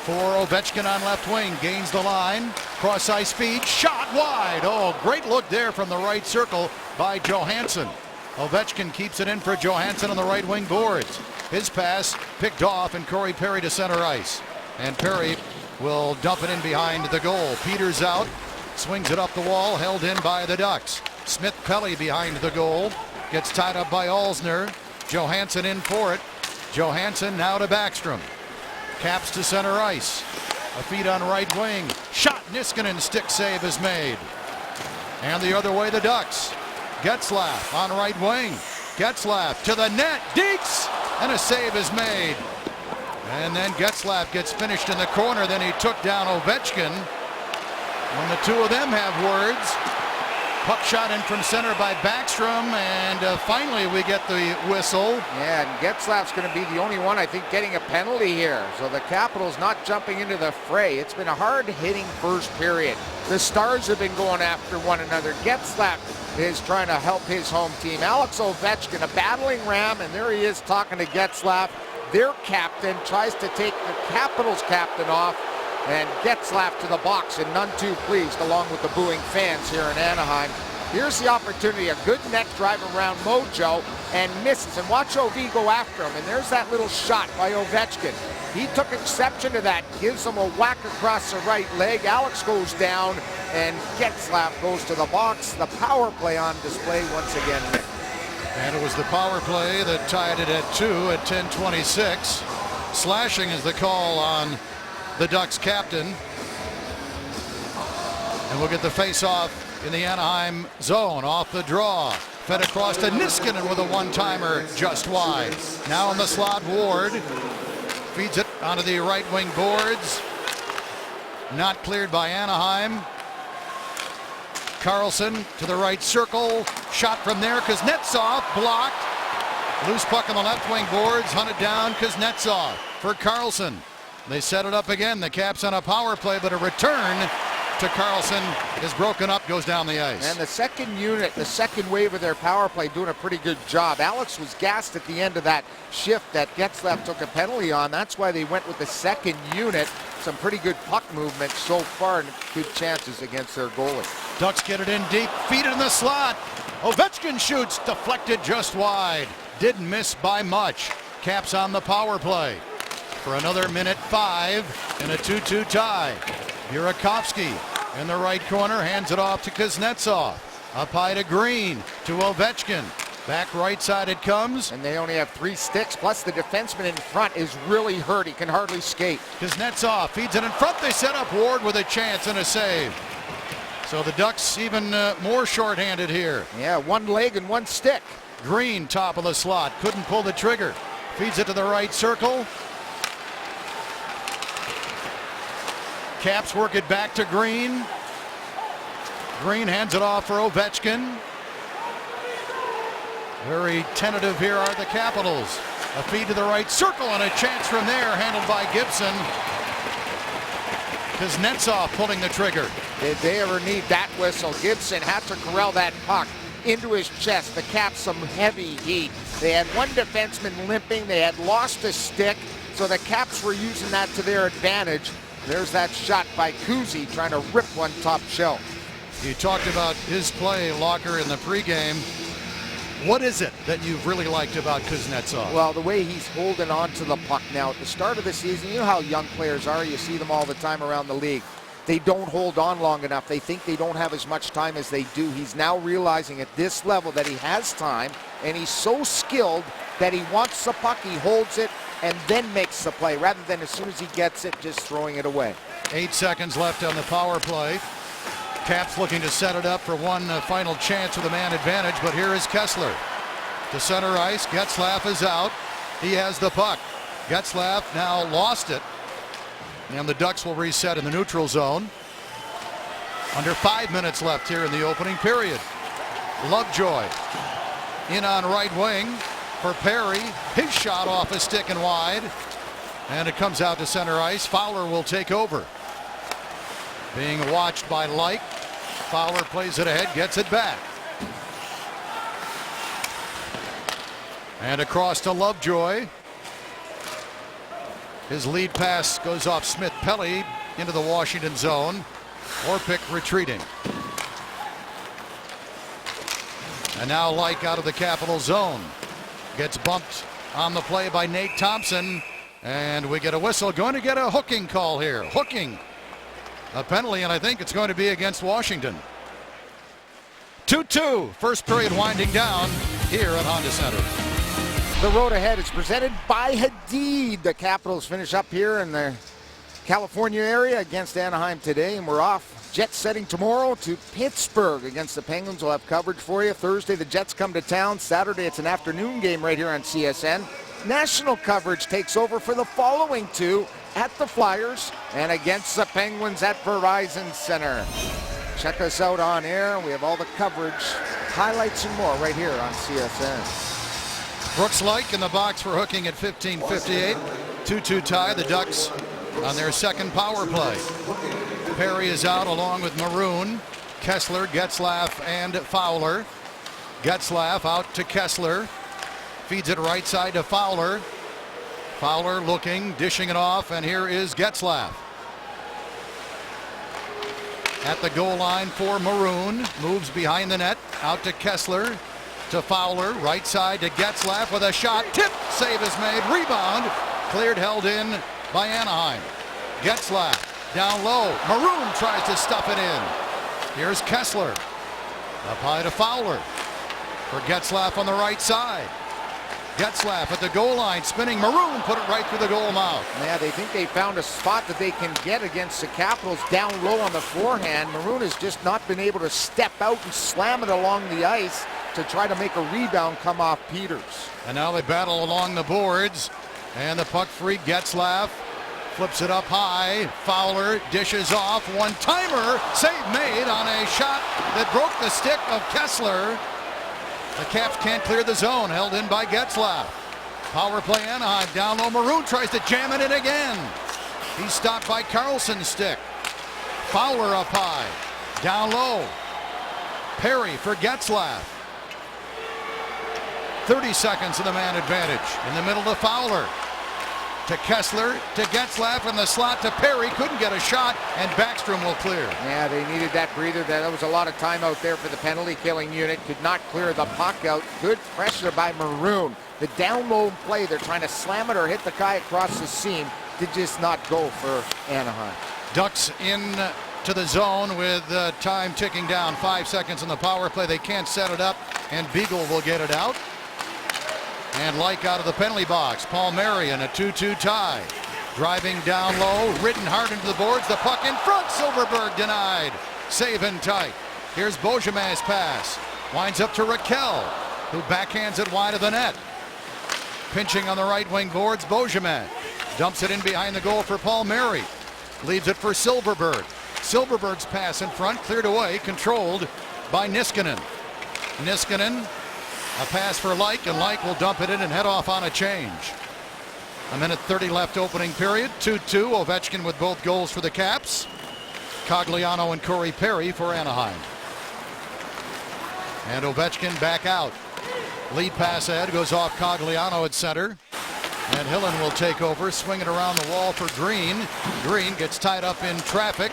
For Ovechkin on left wing, gains the line. Cross ice feed, shot wide. Oh, great look there from the right circle by Johansson. Ovechkin keeps it in for Johansson on the right wing boards. His pass picked off, and Corey Perry to center ice. And Perry will dump it in behind the goal. Peters out, swings it up the wall, held in by the Ducks. Smith Pelly behind the goal. Gets tied up by Alsner. Johansson in for it. Johansson now to Backstrom. Caps to center ice. A feed on right wing. Shot. Niskanen stick save is made. And the other way the Ducks. Getzlaf on right wing. Getzlaf to the net. Deeks! And a save is made. And then Getzlaf gets finished in the corner. Then he took down Ovechkin. When the two of them have words. Puck shot in from center by Backstrom, and finally we get the whistle. Yeah, and Getzlaf's going to be the only one, I think, getting a penalty here. So the Capitals not jumping into the fray. It's been a hard-hitting first period. The Stars have been going after one another. Getzlaf is trying to help his home team. Alex Ovechkin, a battling ram, and there he is talking to Getzlaf. Their captain tries to take the Capitals captain off, and Getzlaf to the box, and none too pleased, along with the booing fans here in Anaheim. Here's the opportunity, a good net drive around Mojo, and misses. And watch OV go after him, and there's that little shot by Ovechkin. He took exception to that, gives him a whack across the right leg. Alex goes down, and Getzlaf goes to the box. The power play on display once again, Nick. And it was the power play that tied it at 2 at 10:26. Slashing is the call on the Ducks captain. And we'll get the face-off in the Anaheim zone. Off the draw. Fed across to Niskanen with a one-timer just wide. Now in the slot, Ward feeds it onto the right wing boards. Not cleared by Anaheim. Carlson to the right circle. Shot from there. Kuznetsov blocked. Loose puck on the left wing boards. Hunted down. Kuznetsov for Carlson. They set it up again. The Caps on a power play, but a return to Carlson is broken up, goes down the ice. And the second unit, the second wave of their power play, doing a pretty good job. Alex was gassed at the end of that shift that Getzlaf took a penalty on. That's why they went with the second unit. Some pretty good puck movement so far and good chances against their goalie. Ducks get it in deep, feed it in the slot. Ovechkin shoots, deflected just wide. Didn't miss by much. Caps on the power play for another minute 5 in a 2-2 tie. Burakovsky in the right corner, hands it off to Kuznetsov. Up high to Green, to Ovechkin. Back right side it comes. And they only have 3 sticks, plus the defenseman in front is really hurt. He can hardly skate. Kuznetsov feeds it in front. They set up Ward with a chance and a save. So the Ducks even more shorthanded here. Yeah, 1 leg and 1 stick. Green top of the slot, couldn't pull the trigger. Feeds it to the right circle. Caps work it back to Green. Green hands it off for Ovechkin. Very tentative here are the Capitals. A feed to the right circle and a chance from there, handled by Gibson. Kuznetsov pulling the trigger. Did they ever need that whistle? Gibson had to corral that puck into his chest. The Caps some heavy heat. They had one defenseman limping. They had lost a stick, so the Caps were using that to their advantage. There's that shot by Kuzi trying to rip one top shelf. You talked about his play, Locker, in the pregame. What is it that you've really liked about Kuznetsov? Well, the way he's holding on to the puck now. At the start of the season, you know how young players are. You see them all the time around the league. They don't hold on long enough. They think they don't have as much time as they do. He's now realizing at this level that he has time, and he's so skilled that he wants the puck, he holds it, and then makes the play, rather than as soon as he gets it, just throwing it away. 8 seconds left on the power play. Caps looking to set it up for one final chance with a man advantage, but here is Kessler. To center ice, Getzlaf is out. He has the puck. Getzlaf now lost it. And the Ducks will reset in the neutral zone. Under 5 minutes left here in the opening period. Lovejoy in on right wing for Perry. His shot off a stick and wide. And it comes out to center ice. Fowler will take over. Being watched by Light. Fowler plays it ahead, gets it back. And across to Lovejoy. His lead pass goes off Smith Pelly into the Washington zone. Orpik retreating. And now Lyke out of the Capital zone. Gets bumped on the play by Nate Thompson. And we get a whistle. Going to get a hooking call here. Hooking. A penalty, and I think it's going to be against Washington. 2-2, first period winding down here at Honda Center. The road ahead is presented by Hadid. The Capitals finish up here in the California area against Anaheim today, and we're off jet setting tomorrow to Pittsburgh against the Penguins. We'll have coverage for you. Thursday, the Jets come to town. Saturday, it's an afternoon game right here on CSN. National coverage takes over for the following two at the Flyers and against the Penguins at Verizon Center. Check us out on air. We have all the coverage, highlights, and more right here on CSN. Brooks Laich in the box for hooking at 15:58. 2-2 tie. The Ducks on their second power play. Perry is out along with Maroon, Kessler, Getzlaf, and Fowler. Getzlaf out to Kessler. Feeds it right side to Fowler. Fowler looking, dishing it off, and here is Getzlaf. At the goal line for Maroon. Moves behind the net. Out to Kessler. To Fowler. Right side to Getzlaf with a shot. Tip. Save is made. Rebound. Cleared, held in by Anaheim. Getzlaf down low. Maroon tries to stuff it in. Here's Kessler. Up high to Fowler. For Getzlaf on the right side. Getzlaf at the goal line, spinning. Maroon put it right through the goal mouth. Yeah, they think they found a spot that they can get against the Capitals down low on the forehand. Maroon has just not been able to step out and slam it along the ice to try to make a rebound come off Peters. And now they battle along the boards. And the puck free Getzlaf flips it up high. Fowler dishes off. One-timer. Save made on a shot that broke the stick of Kessler. The Caps can't clear the zone, held in by Getzlaf. Power play Anaheim, down low. Maroon tries to jam it in again. He's stopped by Carlson's stick. Fowler up high, down low. Perry for Getzlaf. 30 seconds of the man advantage. In the middle to Fowler. To Kessler, to Getzlaf, and the slot to Perry. Couldn't get a shot, and Backstrom will clear. Yeah, they needed that breather. That was a lot of time out there for the penalty killing unit. Could not clear the puck out. Good pressure by Maroon. The down low play, they're trying to slam it or hit the guy across the seam. Did just not go for Anaheim. Ducks in to the zone with time ticking down. 5 seconds in the power play. They can't set it up, and Beagle will get it out. And Laich out of the penalty box. Palmieri in a 2-2 tie. Driving down low, ridden hard into the boards. The puck in front. Silverberg denied. Save in tight. Here's Beauchemin's pass. Winds up to Raquel, who backhands it wide of the net. Pinching on the right wing boards, Beauchemin. Dumps it in behind the goal for Palmieri. Leaves it for Silverberg. Silverberg's pass in front, cleared away, controlled by Niskanen. Niskanen. A pass for Laich, and Laich will dump it in and head off on a change. A minute 30 left opening period. 2-2. Ovechkin with both goals for the Caps. Cogliano and Corey Perry for Anaheim. And Ovechkin back out. Lead pass ahead goes off Cogliano at center. And Hillen will take over, swing it around the wall for Green. Green gets tied up in traffic.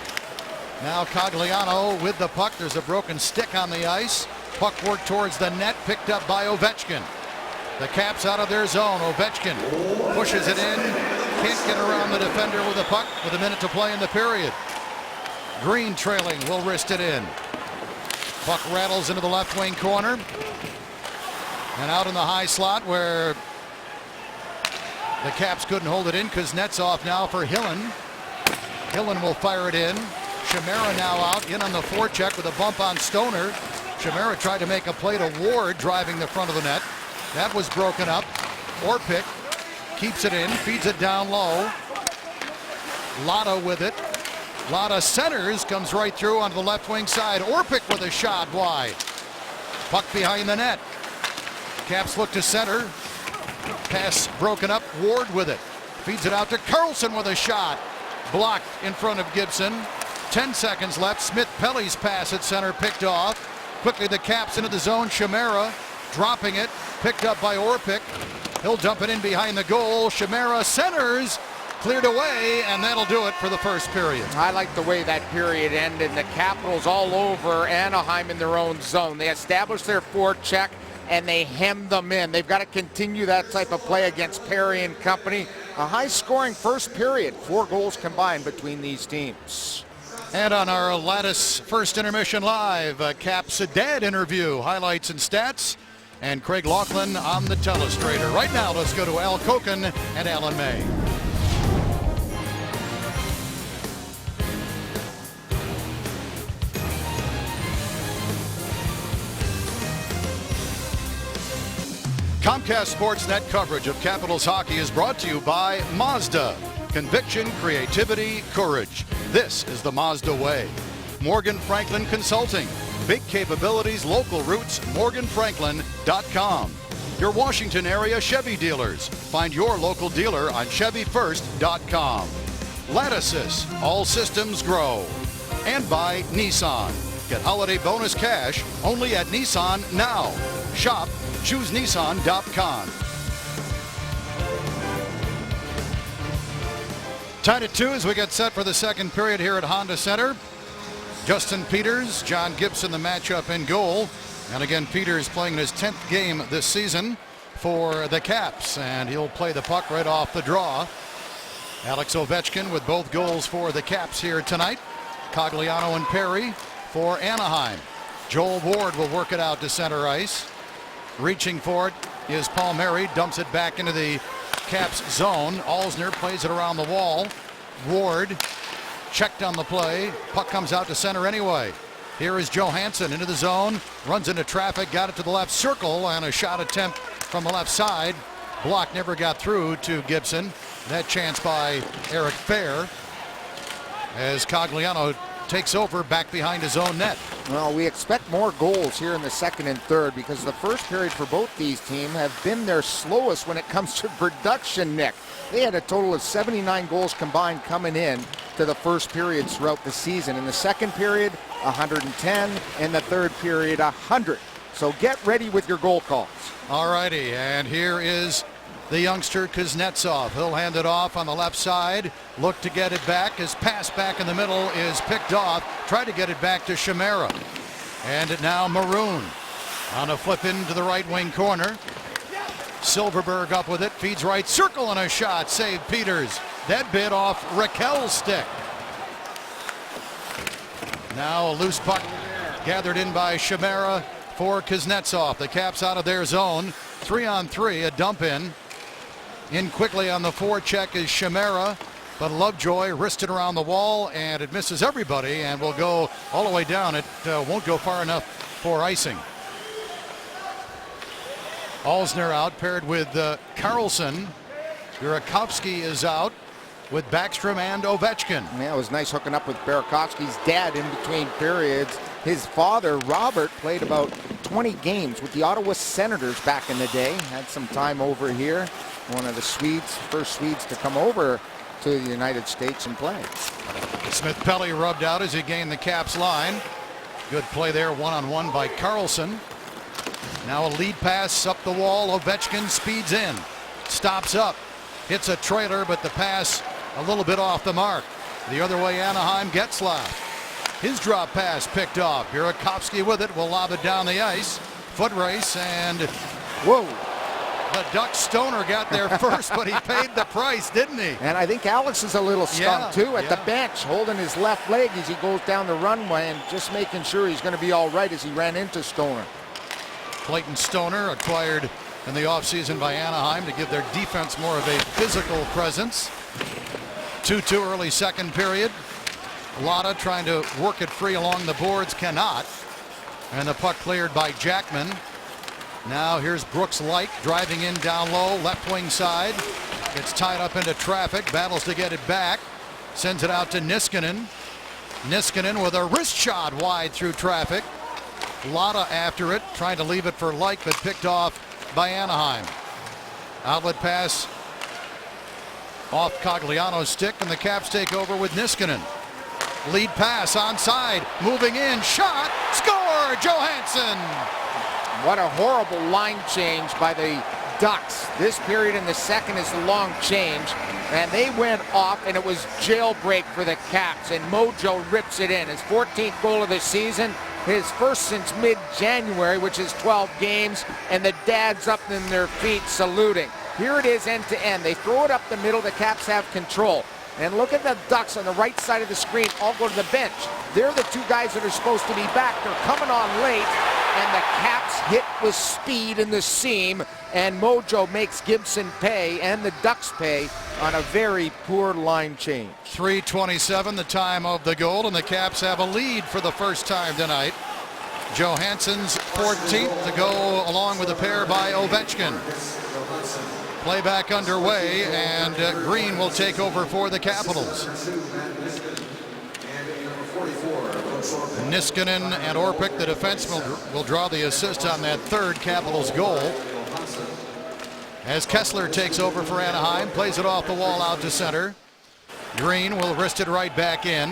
Now Cogliano with the puck. There's a broken stick on the ice. Puck worked towards the net, picked up by Ovechkin. The Caps out of their zone. Ovechkin pushes it in. Can't get around the defender with the puck with a minute to play in the period. Green trailing, will wrist it in. Puck rattles into the left wing corner. And out in the high slot where the Caps couldn't hold it in because net's off now for Hillen. Hillen will fire it in. Chimera now out, in on the forecheck with a bump on Stoner. Chimera tried to make a play to Ward, driving the front of the net. That was broken up. Orpik keeps it in, feeds it down low. Lotta with it. Lotta centers, comes right through onto the left wing side. Orpik with a shot wide. Puck behind the net. Caps look to center. Pass broken up. Ward with it. Feeds it out to Carlson with a shot. Blocked in front of Gibson. 10 seconds left. Smith-Pelly's pass at center picked off. Quickly the Caps into the zone. Chimera dropping it. Picked up by Orpik. He'll dump it in behind the goal. Chimera centers. Cleared away, and that'll do it for the first period. I like the way that period ended. The Capitals all over Anaheim in their own zone. They established their forecheck, and they hemmed them in. They've got to continue that type of play against Perry and company. A high-scoring first period. 4 goals combined between these teams. And on our Lattice First Intermission Live, Caps Dad interview, highlights and stats, and Craig Laughlin on the telestrator. Right now, let's go to Al Koken and Alan May. Comcast Sportsnet coverage of Capitals hockey is brought to you by Mazda. Conviction, creativity, courage. This is the Mazda way. Morgan Franklin Consulting. Big capabilities, local roots, morganfranklin.com. Your Washington area Chevy dealers. Find your local dealer on chevyfirst.com. Lattices, all systems grow. And by Nissan. Get holiday bonus cash only at Nissan now. Shop ChooseNissan.com. Tied at 2 as we get set for the second period here at Honda Center. Justin Peters, John Gibson, the matchup in goal. And again, Peters playing his 10th game this season for the Caps, and he'll play the puck right off the draw. Alex Ovechkin with both goals for the Caps here tonight. Cogliano and Perry for Anaheim. Joel Ward will work it out to center ice. Reaching for it is Palmieri, dumps it back into the Caps zone. Alzner plays it around the wall. Ward checked on the play. Puck comes out to center anyway. Here is Johansson into the zone, runs into traffic, got it to the left circle, and a shot attempt from the left side. Block never got through to Gibson. That chance by Eric Fair as Cogliano takes over back behind his own net. Well, we expect more goals here in the second and third because the first period for both these teams have been their slowest when it comes to production, Nick. They had a total of 79 goals combined coming in to the first period throughout the season. In the second period, 110. In the third period, 100. So get ready with your goal calls. All righty, and here is the youngster Kuznetsov. He'll hand it off on the left side. Look to get it back. His pass back in the middle is picked off. Try to get it back to Chimera. And now Maroon on a flip into the right wing corner. Silverberg up with it. Feeds right circle and a shot. Save Peters. That bit off Raquel's stick. Now a loose puck gathered in by Chimera for Kuznetsov. The Caps out of their zone. 3-on-3, a dump in. In quickly on the forecheck is Chimera, but Lovejoy wristed around the wall, and it misses everybody and will go all the way down. It won't go far enough for icing. Alzner out, paired with Carlson. Burakovsky is out with Backstrom and Ovechkin. Yeah, it was nice hooking up with Burakovsky's dad in between periods. His father, Robert, played about 20 games with the Ottawa Senators back in the day. Had some time over here. One of the Swedes, first Swedes to come over to the United States and play. Smith-Pelly rubbed out as he gained the Caps line. Good play there, one-on-one by Carlson. Now a lead pass up the wall. Ovechkin speeds in, stops up, hits a trailer, but the pass a little bit off the mark. The other way, Anaheim, Getzlaf. His drop pass picked off. Burakovsky with it will lob it down the ice. Foot race, and whoa. The Duck Stoner got there first, but he paid the price, didn't he? And I think Alex is a little stung too at the bench, holding his left leg as he goes down the runway and just making sure he's going to be all right as he ran into Stoner. Clayton Stoner, acquired in the offseason by Anaheim to give their defense more of a physical presence. 2-2 early second period. Lotta trying to work it free along the boards, cannot. And the puck cleared by Jackman. Now here's Brooks Light driving in down low, left wing side. Gets tied up into traffic, battles to get it back. Sends it out to Niskanen. Niskanen with a wrist shot wide through traffic. Lotta after it, trying to leave it for Light, but picked off by Anaheim. Outlet pass off Cogliano's stick, and the Caps take over with Niskanen. Lead pass onside, moving in, shot, score, Johansson! What a horrible line change by the Ducks. This period in the second is the long change, and they went off, and it was jailbreak for the Caps, and Mojo rips it in. His 14th goal of the season, his first since mid-January, which is 12 games, and the dads up in their feet saluting. Here it is end to end. They throw it up the middle. The Caps have control. And look at the Ducks on the right side of the screen all go to the bench. They're the two guys that are supposed to be back. They're coming on late, and the Caps hit with speed in the seam, and Mojo makes Gibson pay and the Ducks pay on a very poor line change. 3:27 the time of the goal, and the Caps have a lead for the first time tonight. Johansson's 14th to go along with a pair by Ovechkin. Playback underway, and Green will take over for the Capitals. Niskanen and Orpik, the defenseman, will draw the assist on that third Capitals goal. As Kessler takes over for Anaheim, plays it off the wall out to center. Green will wrist it right back in.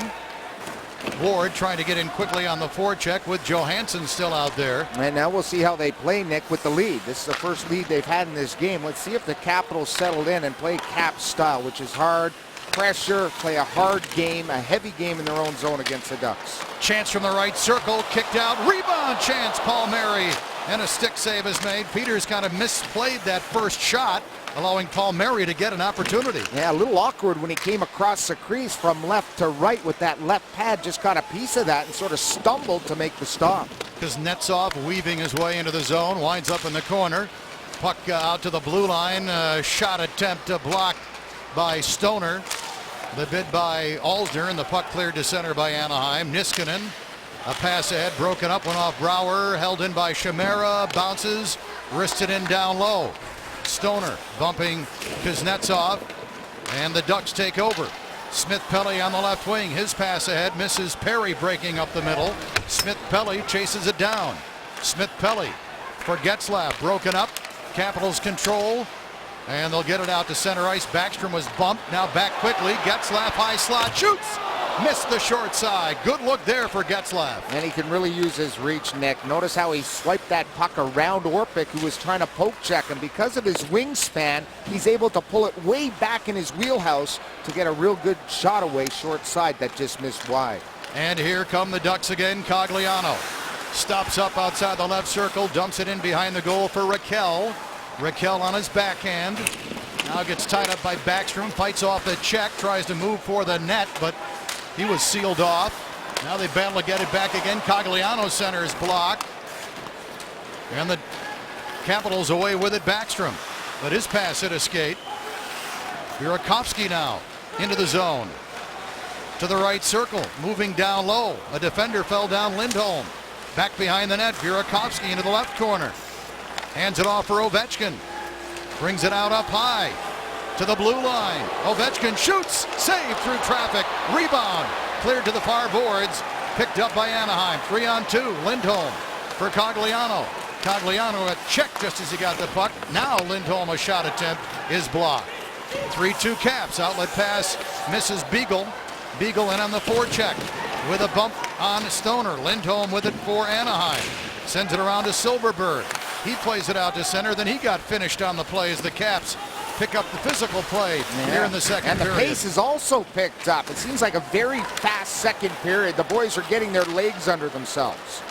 Ward trying to get in quickly on the forecheck with Johansson still out there. And now we'll see how they play, Nick, with the lead. This is the first lead they've had in this game. Let's see if the Capitals settled in and play Cap style, which is hard, pressure, play a hard game, a heavy game in their own zone against the Ducks. Chance from the right circle, kicked out, rebound chance, Palmieri, and a stick save is made. Peters kind of misplayed that first shot, allowing Palmieri to get an opportunity. Yeah, a little awkward when he came across the crease from left to right with that left pad, just got a piece of that and sort of stumbled to make the stop. Kuznetsov weaving his way into the zone, winds up in the corner. Puck out to the blue line, shot attempt blocked by Stoner. The bid by Alder, and the puck cleared to center by Anaheim. Niskanen, a pass ahead, broken up, went off Brouwer, held in by Chimera, bounces, wristed in down low. Stoner bumping Kuznetsov, and the Ducks take over. Smith-Pelly on the left wing, his pass ahead, misses Perry breaking up the middle. Smith-Pelly chases it down. Smith-Pelly for Getzlaf, broken up, Capitals control, and they'll get it out to center ice. Backstrom was bumped, now back quickly. Getzlaf high slot, shoots! Missed the short side. Good look there for Getzlaf. And he can really use his reach, Nick. Notice how he swiped that puck around Orpik, who was trying to poke check him. Because of his wingspan, he's able to pull it way back in his wheelhouse to get a real good shot away short side that just missed wide. And here come the Ducks again. Cogliano stops up outside the left circle, dumps it in behind the goal for Raquel. Raquel on his backhand. Now gets tied up by Backstrom, fights off the check, tries to move for the net, but he was sealed off. Now they battle to get it back again. Cogliano centers block. And the Capitals away with it. Backstrom. But his pass hit a skate. Burakovsky now into the zone. To the right circle. Moving down low. A defender fell down. Lindholm. Back behind the net. Burakovsky into the left corner. Hands it off for Ovechkin. Brings it out up high. To the blue line. Ovechkin shoots. Saved through traffic. Rebound. Cleared to the far boards. Picked up by Anaheim. 3-on-2. Lindholm for Cogliano. Cogliano a check just as he got the puck. Now Lindholm, a shot attempt, is blocked. 3-2 Caps. Outlet pass misses Beagle. Beagle in on the forecheck with a bump on Stoner. Lindholm with it for Anaheim. Sends it around to Silverberg. He plays it out to center. Then he got finished on the play as the Caps pick up the physical play here in the second period. And the pace is also picked up. It seems like a very fast second period. The boys are getting their legs under themselves.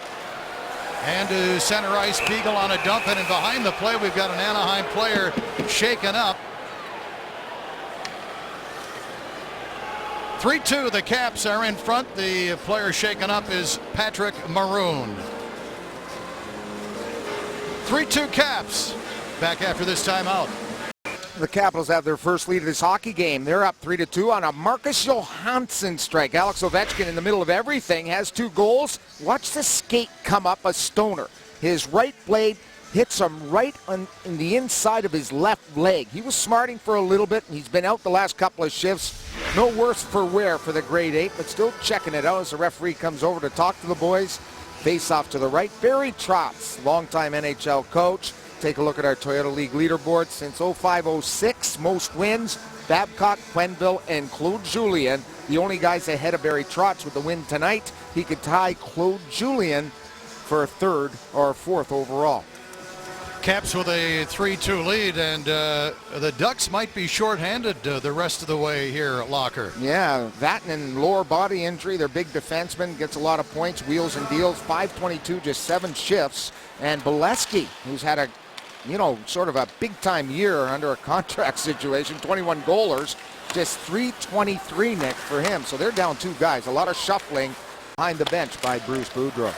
And to center ice, Beagle on a dump, and behind the play we've got an Anaheim player shaken up. 3-2, the Caps are in front. The player shaken up is Patrick Maroon. 3-2 Caps. Back after this timeout. The Capitals have their first lead of this hockey game. They're up 3-2 on a Marcus Johansson strike. Alex Ovechkin in the middle of everything has 2 goals. Watch the skate come up a Stoner. His right blade hits him right in the inside of his left leg. He was smarting for a little bit, and he's been out the last couple of shifts. No worse for wear for the grade 8, but still checking it out as the referee comes over to talk to the boys. Face off to the right. Barry Trotz, longtime NHL coach. Take a look at our Toyota League leaderboard. Since 05-06, most wins, Babcock, Quenneville, and Claude Julien. The only guys ahead of Barry Trotz with the win tonight. He could tie Claude Julien for a 3rd or 4th overall. Caps with a 3-2 lead, and the Ducks might be shorthanded the rest of the way here at Locker. Yeah, that and lower body injury. Their big defenseman gets a lot of points, wheels and deals. 522, just 7 shifts. And Bolesky, who's had a sort of a big-time year under a contract situation, 21 goalers. Just 3:23, Nick, for him. So they're down 2 guys. A lot of shuffling behind the bench by Bruce Boudreau.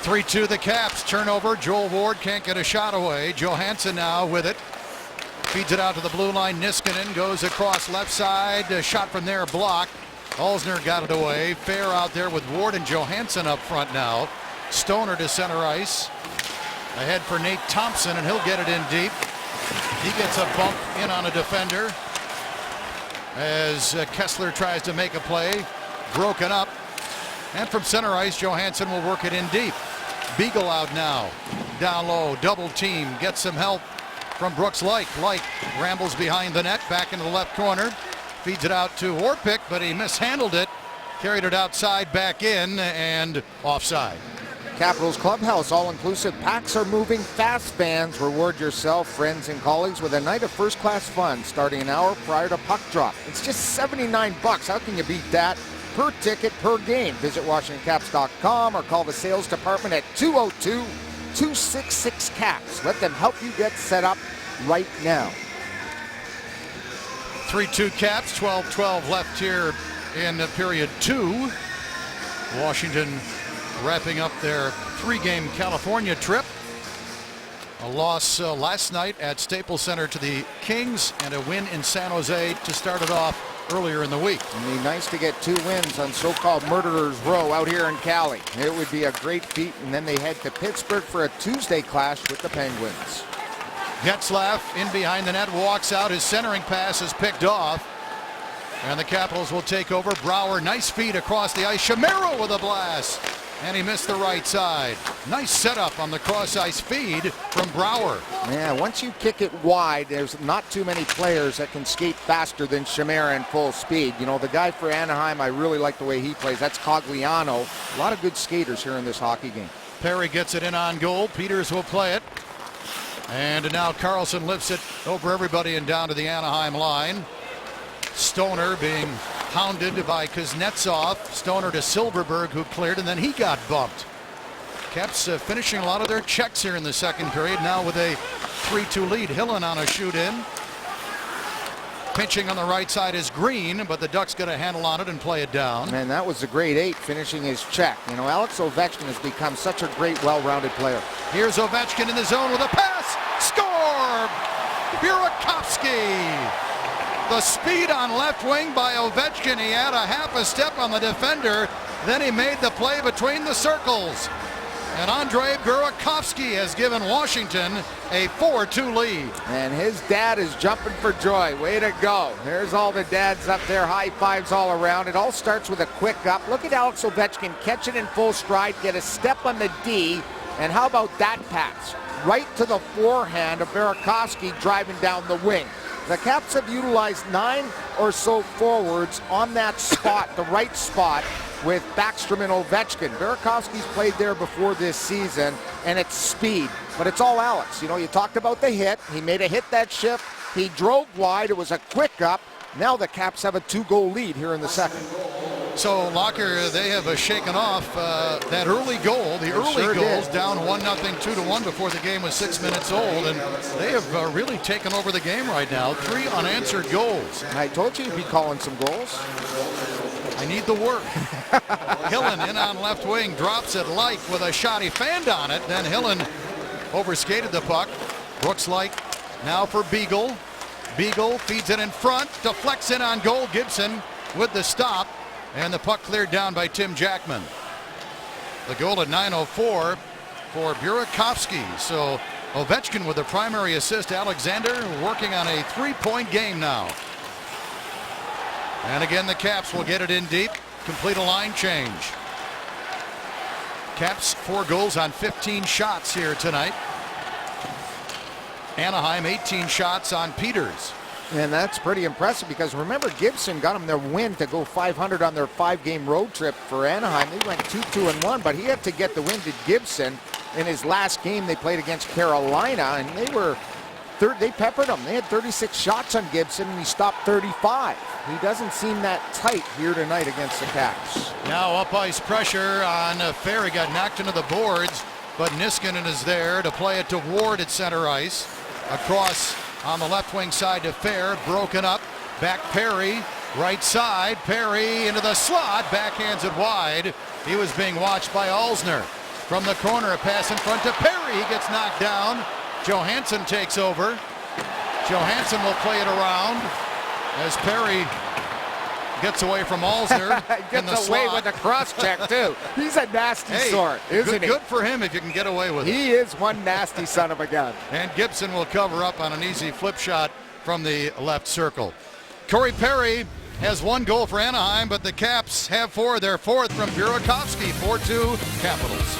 3-2 the Caps. Turnover. Joel Ward can't get a shot away. Johansson now with it. Feeds it out to the blue line. Niskanen goes across left side. A shot from there blocked. Alzner got it away. Fair out there with Ward and Johansson up front now. Stoner to center ice. Ahead for Nate Thompson, and he'll get it in deep. He gets a bump in on a defender as Kessler tries to make a play. Broken up. And from center ice, Johansson will work it in deep. Beagle out now. Down low, double team. Gets some help from Brooks Laich. Laich rambles behind the net, back into the left corner. Feeds it out to Orpik, but he mishandled it. Carried it outside, back in, and offside. Capitals Clubhouse all-inclusive packs are moving fast. Fans, reward yourself, friends, and colleagues with a night of first-class fun starting an hour prior to puck drop. It's just $79. How can you beat that? Per ticket, per game. Visit WashingtonCaps.com or call the sales department at 202-266-CAPS. Let them help you get set up right now. 3-2 Caps, 12-12 left here in period 2. Washington wrapping up their 3-game California trip. A loss last night at Staples Center to the Kings and a win in San Jose to start it off earlier in the week. It'd be nice to get 2 wins on so-called Murderers Row out here in Cali. It would be a great feat, and then they head to Pittsburgh for a Tuesday clash with the Penguins. Getzlaf in behind the net, walks out. His centering pass is picked off. And the Capitals will take over. Brouwer, nice feed across the ice. Shamiro with a blast. And he missed the right side. Nice setup on the cross-ice feed from Brouwer. Yeah, once you kick it wide, there's not too many players that can skate faster than Shamiro in full speed. You know, the guy for Anaheim, I really like the way he plays. That's Cogliano. A lot of good skaters here in this hockey game. Perry gets it in on goal. Peters will play it. And now Carlson lifts it over everybody and down to the Anaheim line. Stoner being hounded by Kuznetsov. Stoner to Silverberg, who cleared, and then he got bumped. Caps finishing a lot of their checks here in the second period, now with a 3-2 lead. Hillen on a shoot-in. Pinching on the right side is Green, but the Ducks get a handle on it and play it down. Man, that was the grade 8 finishing his check. You know, Alex Ovechkin has become such a great, well-rounded player. Here's Ovechkin in the zone with a pass. Score! Burakovsky. The speed on left wing by Ovechkin. He had a half a step on the defender. Then he made the play between the circles. And Andrei Burakovsky has given Washington a 4-2 lead. And his dad is jumping for joy. Way to go. There's all the dads up there. High fives all around. It all starts with a quick up. Look at Alex Ovechkin catch it in full stride, get a step on the D. And how about that pass? Right to the forehand of Burakovsky driving down the wing. The Caps have utilized 9 or so forwards on that spot, the right spot, with Backstrom and Ovechkin. Burakovsky's played there before this season, and it's speed. But it's all Alex. You know, you talked about the hit. He made a hit that shift. He drove wide. It was a quick up. Now the Caps have a 2-goal lead here in the second. So, Locker, they have shaken off that early goal. The early goals down 1-0, 2-1 before the game was 6 minutes old. And they have really taken over the game right now. 3 unanswered goals. I told you you'd be calling some goals. I need the work. Hillen in on left wing, drops it. Laich with a shot. He fanned on it. Then Hillen overskated the puck. Brooks Laich now for Beagle. Beagle feeds it in front. Deflects in on goal. Gibson with the stop. And the puck cleared down by Tim Jackman. The goal at 9:04 for Burakovsky. So Ovechkin with the primary assist. Alexander working on a 3-point game now. And again, the Caps will get it in deep. Complete a line change. Caps 4 goals on 15 shots here tonight. Anaheim 18 shots on Peters. And that's pretty impressive because remember, Gibson got them their win to go 500 on their 5-game road trip for Anaheim. They went 2-2-1, but he had to get the win to Gibson in his last game they played against Carolina, and they peppered him. They had 36 shots on Gibson, and he stopped 35. He doesn't seem that tight here tonight against the Caps. Now up ice pressure on Fair. He got knocked into the boards, but Niskanen is there to play it to Ward at center ice. Across on the left wing side to Fair, broken up. Back Perry, right side. Perry into the slot, backhands it wide. He was being watched by Alzner. From the corner, a pass in front to Perry. He gets knocked down. Johansson takes over. Johansson will play it around as Perry gets away from Alzner. Gets away with a cross check, too. He's a nasty sort, isn't he? Good for him if you can get away with it. He is one nasty son of a gun. And Gibson will cover up on an easy flip shot from the left circle. Corey Perry has 1 goal for Anaheim, but the Caps have 4. Their 4th from Burakovsky, 4-2 Capitals.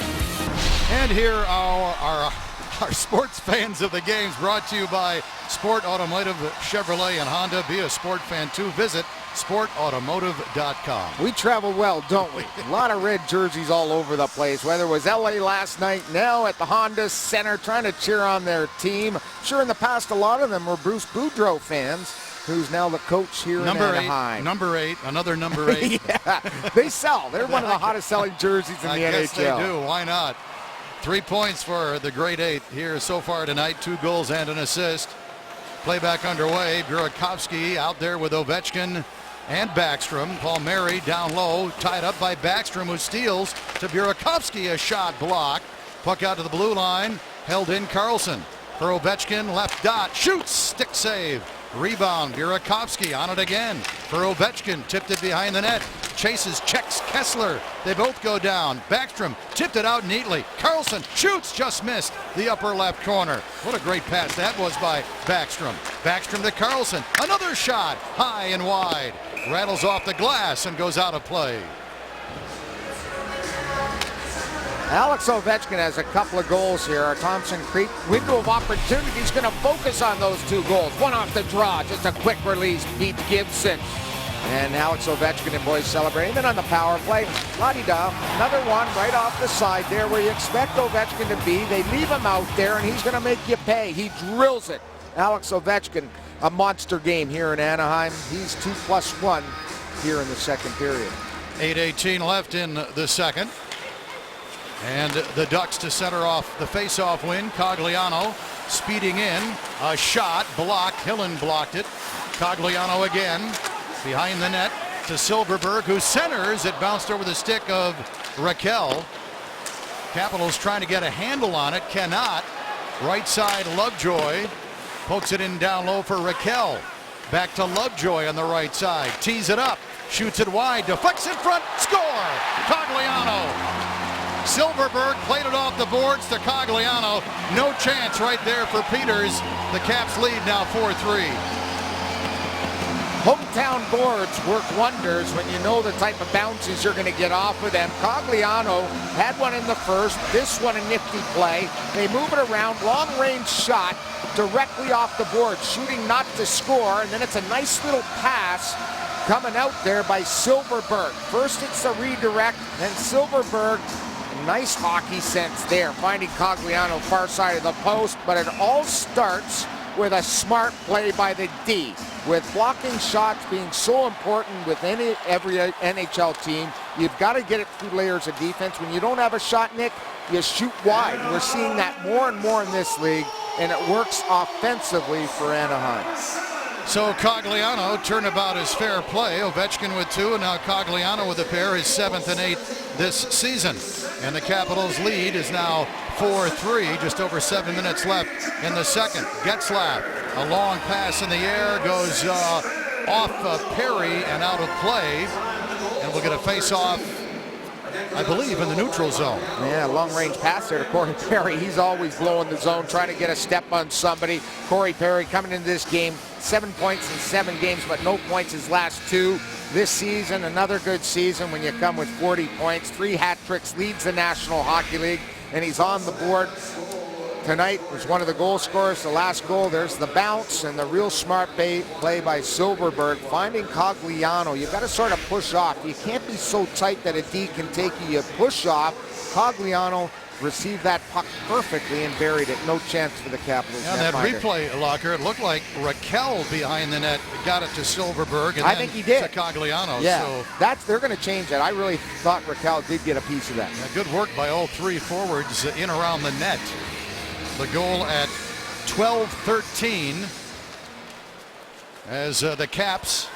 And here are our sports fans of the games, brought to you by Sport Automotive, Chevrolet, and Honda. Be a sport fan too. Visit sportautomotive.com. We travel well, don't we? A lot of red jerseys all over the place, whether it was LA last night, now at the Honda Center trying to cheer on their team. Sure, in the past, a lot of them were Bruce Boudreau fans, who's now the coach here in Anaheim. Number 8, another number 8. Yeah, they sell. They're one of the hottest selling jerseys in the NHL. I guess they do. Why not? 3 points for the Great 8 here so far tonight. 2 goals and an assist. Playback underway. Burakovsky out there with Ovechkin and Backstrom. Palmieri down low, tied up by Backstrom, who steals to Burakovsky. A shot blocked. Puck out to the blue line. Held in Karlsson. For Ovechkin, left dot. Shoots. Stick save. Rebound. Burakovsky on it again. For Ovechkin. Tipped it behind the net. Chases, checks Kessler. They both go down. Backstrom tipped it out neatly. Karlsson shoots, just missed the upper left corner. What a great pass that was by Backstrom. Backstrom to Karlsson. Another shot, high and wide. Rattles off the glass and goes out of play. Alex Ovechkin has a couple of goals here. Our Thompson Creek window of opportunity. He's going to focus on those 2 goals. One off the draw, just a quick release, beat Gibson. And Alex Ovechkin and boys celebrating. Then on the power play, la-di-da, another one right off the side there where you expect Ovechkin to be. They leave him out there, and he's going to make you pay. He drills it. Alex Ovechkin, a monster game here in Anaheim. He's 2+1 here in the second period. 8:18 left in the second. And the Ducks to center off the face-off win. Cogliano speeding in. A shot blocked. Hillen blocked it. Cogliano again. Behind the net to Silverberg, who centers. It bounced over the stick of Raquel. Capitals trying to get a handle on it. Cannot. Right side, Lovejoy. Pokes it in down low for Raquel. Back to Lovejoy on the right side. Tees it up. Shoots it wide. Deflects in front. Score! Cogliano. Silverberg played it off the boards to Cogliano. No chance right there for Peters. The Caps lead now 4-3. Hometown boards work wonders when you know the type of bounces you're going to get off of them. Cogliano had one in the first, this one a nifty play. They move it around, long-range shot directly off the board, shooting not to score, and then it's a nice little pass coming out there by Silverberg. First it's the redirect, then Silverberg, nice hockey sense there, finding Cogliano far side of the post, but it all starts with a smart play by the D. With blocking shots being so important with every NHL team, you've got to get it through layers of defense. When you don't have a shot, Nick, you shoot wide. We're seeing that more and more in this league, and it works offensively for Anaheim. So Cogliano turned about his fair play. Ovechkin with 2, and now Cogliano with a pair, his 7th and 8th this season. And the Capitals' lead is now 4-3, just over 7 minutes left in the second. Getzlaf, a long pass in the air, goes off Perry and out of play. And we'll get a face-off, I believe, in the neutral zone. Yeah, long-range pass there to Corey Perry. He's always blowing the zone, trying to get a step on somebody. Corey Perry coming into this game, 7 points in 7 games, but no points his last 2. This season, another good season when you come with 40 points, 3 hat tricks, leads the National Hockey League, and he's on the board. Tonight was one of the goal scorers. The last goal, there's the bounce and the real smart play by Silverberg, finding Cogliano. You've got to sort of push off. You can't be so tight that a D can take you. You push off. Cogliano received that puck perfectly and buried it. No chance for the Capitals. Yeah, that replay, Locker, it looked like Raquel behind the net got it to Silverberg, and I think he did. To Cogliano. Yeah, so they're going to change that. I really thought Raquel did get a piece of that. Yeah, good work by all 3 forwards in around the net. The goal at 12:13. as the Caps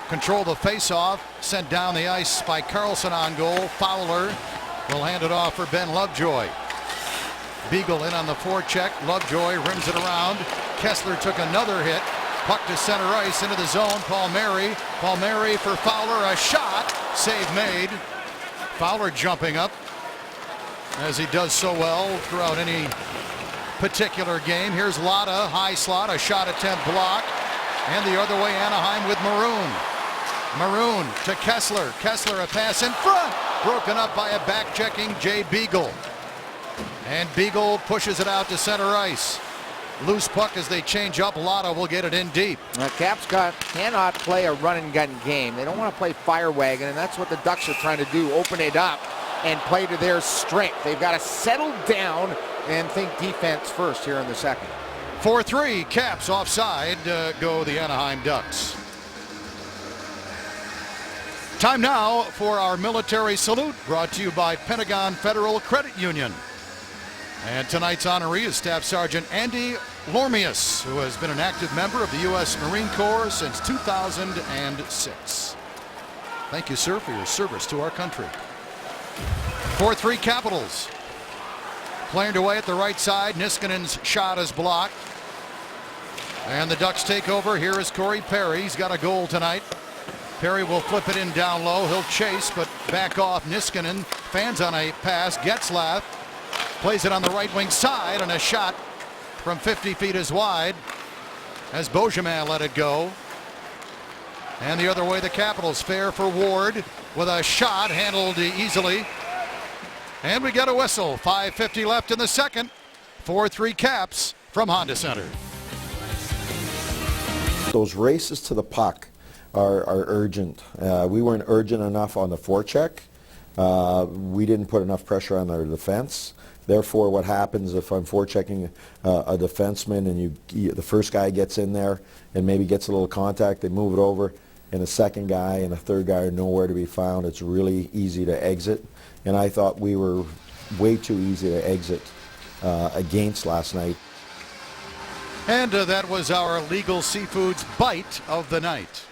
control the faceoff, sent down the ice by Carlson on goal. Fowler will hand it off for Ben Lovejoy. Beagle in on the forecheck. Lovejoy rims it around. Kessler took another hit. Puck to center ice into the zone. Palmieri for Fowler. A shot. Save made. Fowler jumping up as he does so well throughout any particular game. Here's Lotta, high slot, a shot attempt blocked. And the other way, Anaheim with Maroon. Maroon to Kessler. Kessler a pass in front. Broken up by a back-checking Jay Beagle. And Beagle pushes it out to center ice. Loose puck as they change up. Lotta will get it in deep. Caps cannot play a run-and-gun game. They don't want to play fire wagon, and that's what the Ducks are trying to do, open it up and play to their strength. They've got to settle down and think defense first here in the second. 4-3, Caps offside, go the Anaheim Ducks. Time now for our military salute, brought to you by Pentagon Federal Credit Union. And tonight's honoree is Staff Sergeant Andy Lormius, who has been an active member of the U.S. Marine Corps since 2006. Thank you, sir, for your service to our country. 4-3 Capitals. Cleared away at the right side. Niskanen's shot is blocked. And the Ducks take over. Here is Corey Perry. He's got a goal tonight. Perry will flip it in down low. He'll chase, but back off. Niskanen fans on a pass. Getzlaf plays it on the right wing side, and a shot from 50 feet is wide as Beauchemin let it go. And the other way, the Capitals. Fair for Ward with a shot handled easily. And we get a whistle. 5:50 left in the second. 4-3 Caps from Honda Center. Those races to the puck are urgent. We weren't urgent enough on the forecheck. We didn't put enough pressure on our defense. Therefore, what happens if I'm forechecking a defenseman and the first guy gets in there and maybe gets a little contact, they move it over, and the second guy and the third guy are nowhere to be found. It's really easy to exit. And I thought we were way too easy to exit against last night. And that was our Legal Seafoods bite of the night.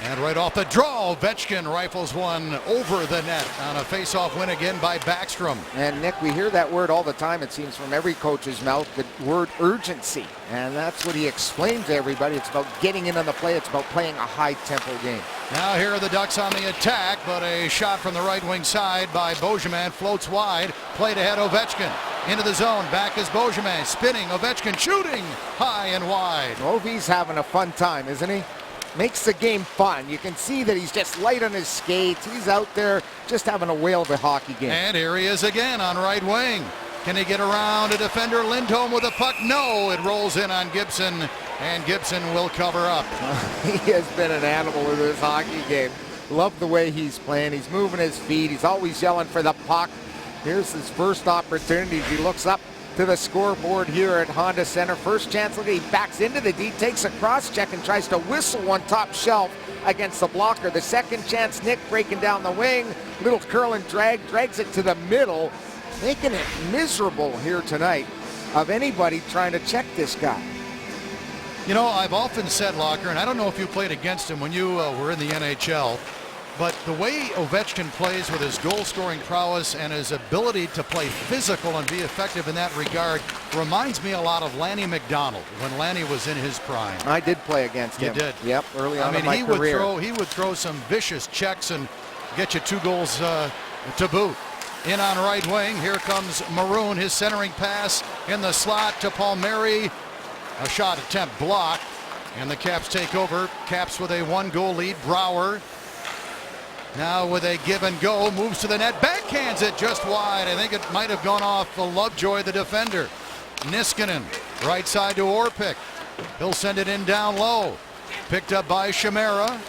And right off the draw, Ovechkin rifles one over the net on a face-off win again by Backstrom. And Nick, we hear that word all the time, it seems, from every coach's mouth, the word urgency. And that's what he explains to everybody. It's about getting in on the play. It's about playing a high-tempo game. Now here are the Ducks on the attack, but a shot from the right wing side by Beauchemin floats wide. Played ahead, Ovechkin. Into the zone, back is Beauchemin. Spinning, Ovechkin shooting high and wide. Ovi's having a fun time, isn't he? Makes the game fun. You can see that he's just light on his skates. He's out there just having a whale of a hockey game. And here he is again on right wing. Can he get around a defender? Lindholm with a puck? No, it rolls in on Gibson, and Gibson will cover up. He has been an animal in this hockey game. Love the way he's playing. He's moving his feet. He's always yelling for the puck. Here's his first opportunity. He looks up to the scoreboard here at Honda Center. First chance, look, he backs into the D, takes a cross check and tries to whistle one top shelf against the blocker. The second chance, Nick breaking down the wing, little curl and drag, drags it to the middle, making it miserable here tonight of anybody trying to check this guy. You know, I've often said, Locker, and I don't know if you played against him when you were in the NHL, but the way Ovechkin plays with his goal-scoring prowess and his ability to play physical and be effective in that regard reminds me a lot of Lanny McDonald when Lanny was in his prime. I did play against him. You did? Yep, early on in my career. He would throw some vicious checks and get you 2 goals to boot. In on right wing, here comes Maroon, his centering pass in the slot to Palmieri. A shot attempt blocked, and the Caps take over. Caps with a 1-goal lead. Brouwer now with a give and go, moves to the net, backhands it just wide. I think it might have gone off Lovejoy, the defender. Niskanen, right side to Orpik. He'll send it in down low. Picked up by Chimera.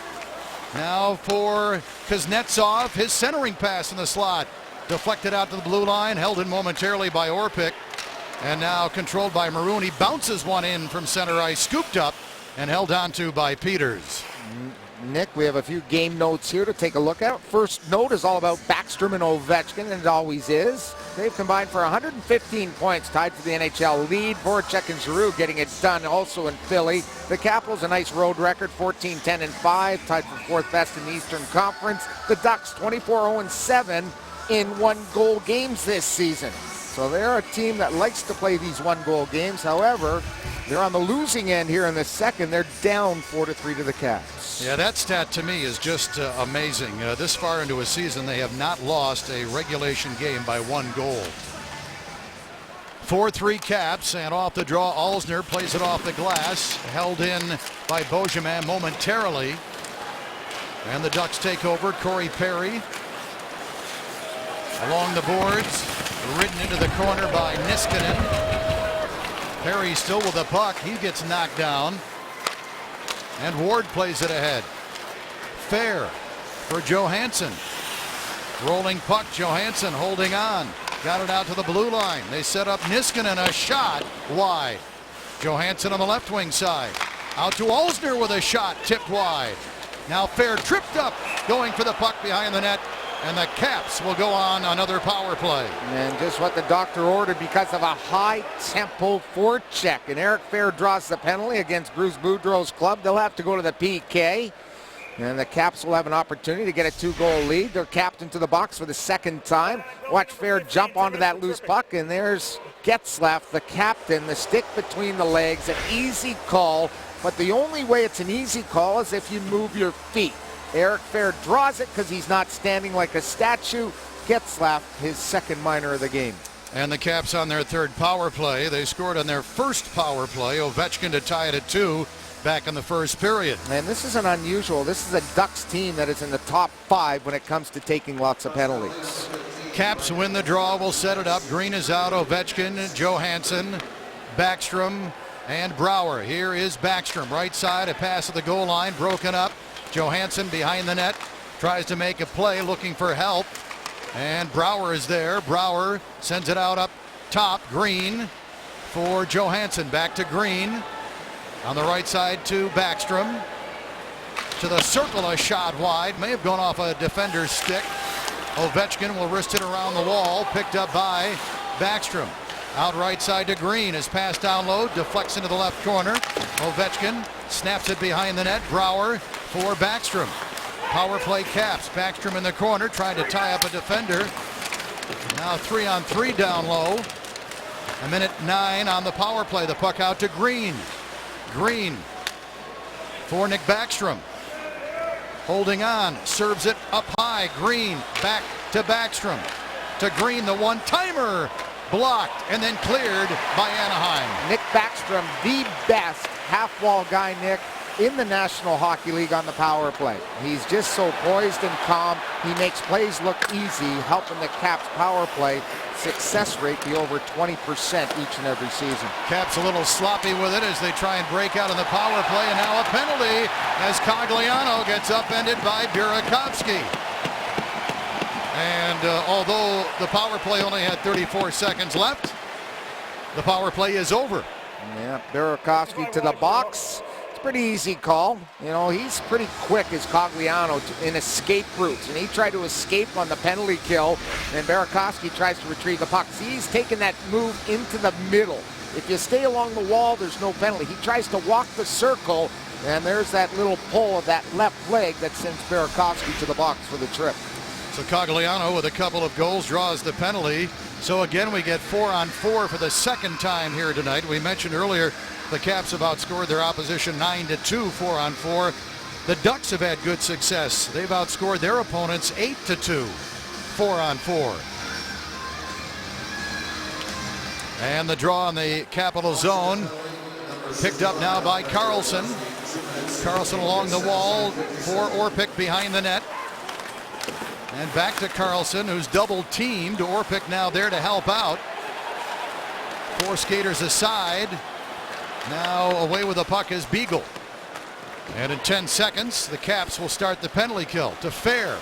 Now for Kuznetsov, his centering pass in the slot. Deflected out to the blue line, held in momentarily by Orpik. And now controlled by Maroon. He bounces one in from center ice, scooped up and held onto by Peters. Nick, we have a few game notes here to take a look at. First note is all about Backstrom and Ovechkin, and it always is. They've combined for 115 points, tied for the NHL lead. Voracek and Giroux getting it done also in Philly. The Capitals, a nice road record, 14-10-5, tied for fourth best in the Eastern Conference. The Ducks, 24-0-7 in one-goal games this season. So they're a team that likes to play these one-goal games. However, they're on the losing end here in the second. They're down 4-3 to the Caps. Yeah, that stat to me is just amazing. This far into a season, they have not lost a regulation game by one goal. 4-3 Caps, and off the draw, Alzner plays it off the glass, held in by Beauchemin momentarily. And the Ducks take over. Corey Perry along the boards, ridden into the corner by Niskanen. Perry still with the puck. He gets knocked down. And Ward plays it ahead. Fair for Johansson. Rolling puck, Johansson holding on. Got it out to the blue line. They set up Niskanen, a shot wide. Johansson on the left wing side. Out to Alzner with a shot tipped wide. Now Fair tripped up, going for the puck behind the net. And the Caps will go on another power play. And just what the doctor ordered because of a high-tempo forecheck. And Eric Fair draws the penalty against Bruce Boudreau's club. They'll have to go to the PK. And the Caps will have an opportunity to get a 2-goal lead. They're capped into the box for the second time. Watch Fair jump onto that loose puck. And there's Getzlaf, the captain, the stick between the legs. An easy call. But the only way it's an easy call is if you move your feet. Eric Fair draws it because he's not standing like a statue. Getzlaf, his second minor of the game. And the Caps on their third power play. They scored on their first power play. Ovechkin to tie it at 2 back in the first period. And this isn't unusual. This is a Ducks team that is in the top 5 when it comes to taking lots of penalties. Caps win the draw, will set it up. Green is out. Ovechkin, Johansson, Backstrom, and Brouwer. Here is Backstrom. Right side, a pass at the goal line, broken up. Johansson behind the net, tries to make a play, looking for help. And Brouwer is there. Brouwer sends it out up top. Green for Johansson. Back to Green. On the right side to Backstrom. To the circle, a shot wide. May have gone off a defender's stick. Ovechkin will wrist it around the wall. Picked up by Backstrom. Out right side to Green. His pass down low. Deflects into the left corner. Ovechkin snaps it behind the net. Brouwer for Backstrom. Power play Caps. Backstrom in the corner trying to tie up a defender. Now 3-on-3 down low. A minute 9 on the power play. The puck out to Green. Green for Nick Backstrom. Holding on. Serves it up high. Green back to Backstrom. To Green, the one-timer. Blocked and then cleared by Anaheim. Nick Backstrom, the best half-wall guy, Nick, in the National Hockey League on the power play. He's just so poised and calm. He makes plays look easy, helping the Caps power play success rate be over 20% each and every season. Caps a little sloppy with it as they try and break out in the power play, and now a penalty as Cogliano gets upended by Burakovsky. And although the power play only had 34 seconds left, the power play is over. Yeah, Burakovsky to the box. It's a pretty easy call. You know, he's pretty quick as Cogliano in escape routes. And he tried to escape on the penalty kill, and Burakovsky tries to retrieve the puck. See, he's taking that move into the middle. If you stay along the wall, there's no penalty. He tries to walk the circle, and there's that little pull of that left leg that sends Burakovsky to the box for the trip. So Cogliano with a couple of goals draws the penalty. So again, we get 4-on-4 for the second time here tonight. We mentioned earlier the Caps have outscored their opposition 9-2, 4-on-4. The Ducks have had good success. They've outscored their opponents 8-2, 4-on-4. And the draw in the Capital Zone picked up now by Carlson. Carlson along the wall for Orpik behind the net. And back to Carlson, who's double teamed. Orpik now there to help out. 4 skaters aside. Now away with the puck is Beagle. And in 10 seconds, the Caps will start the penalty kill to Fair.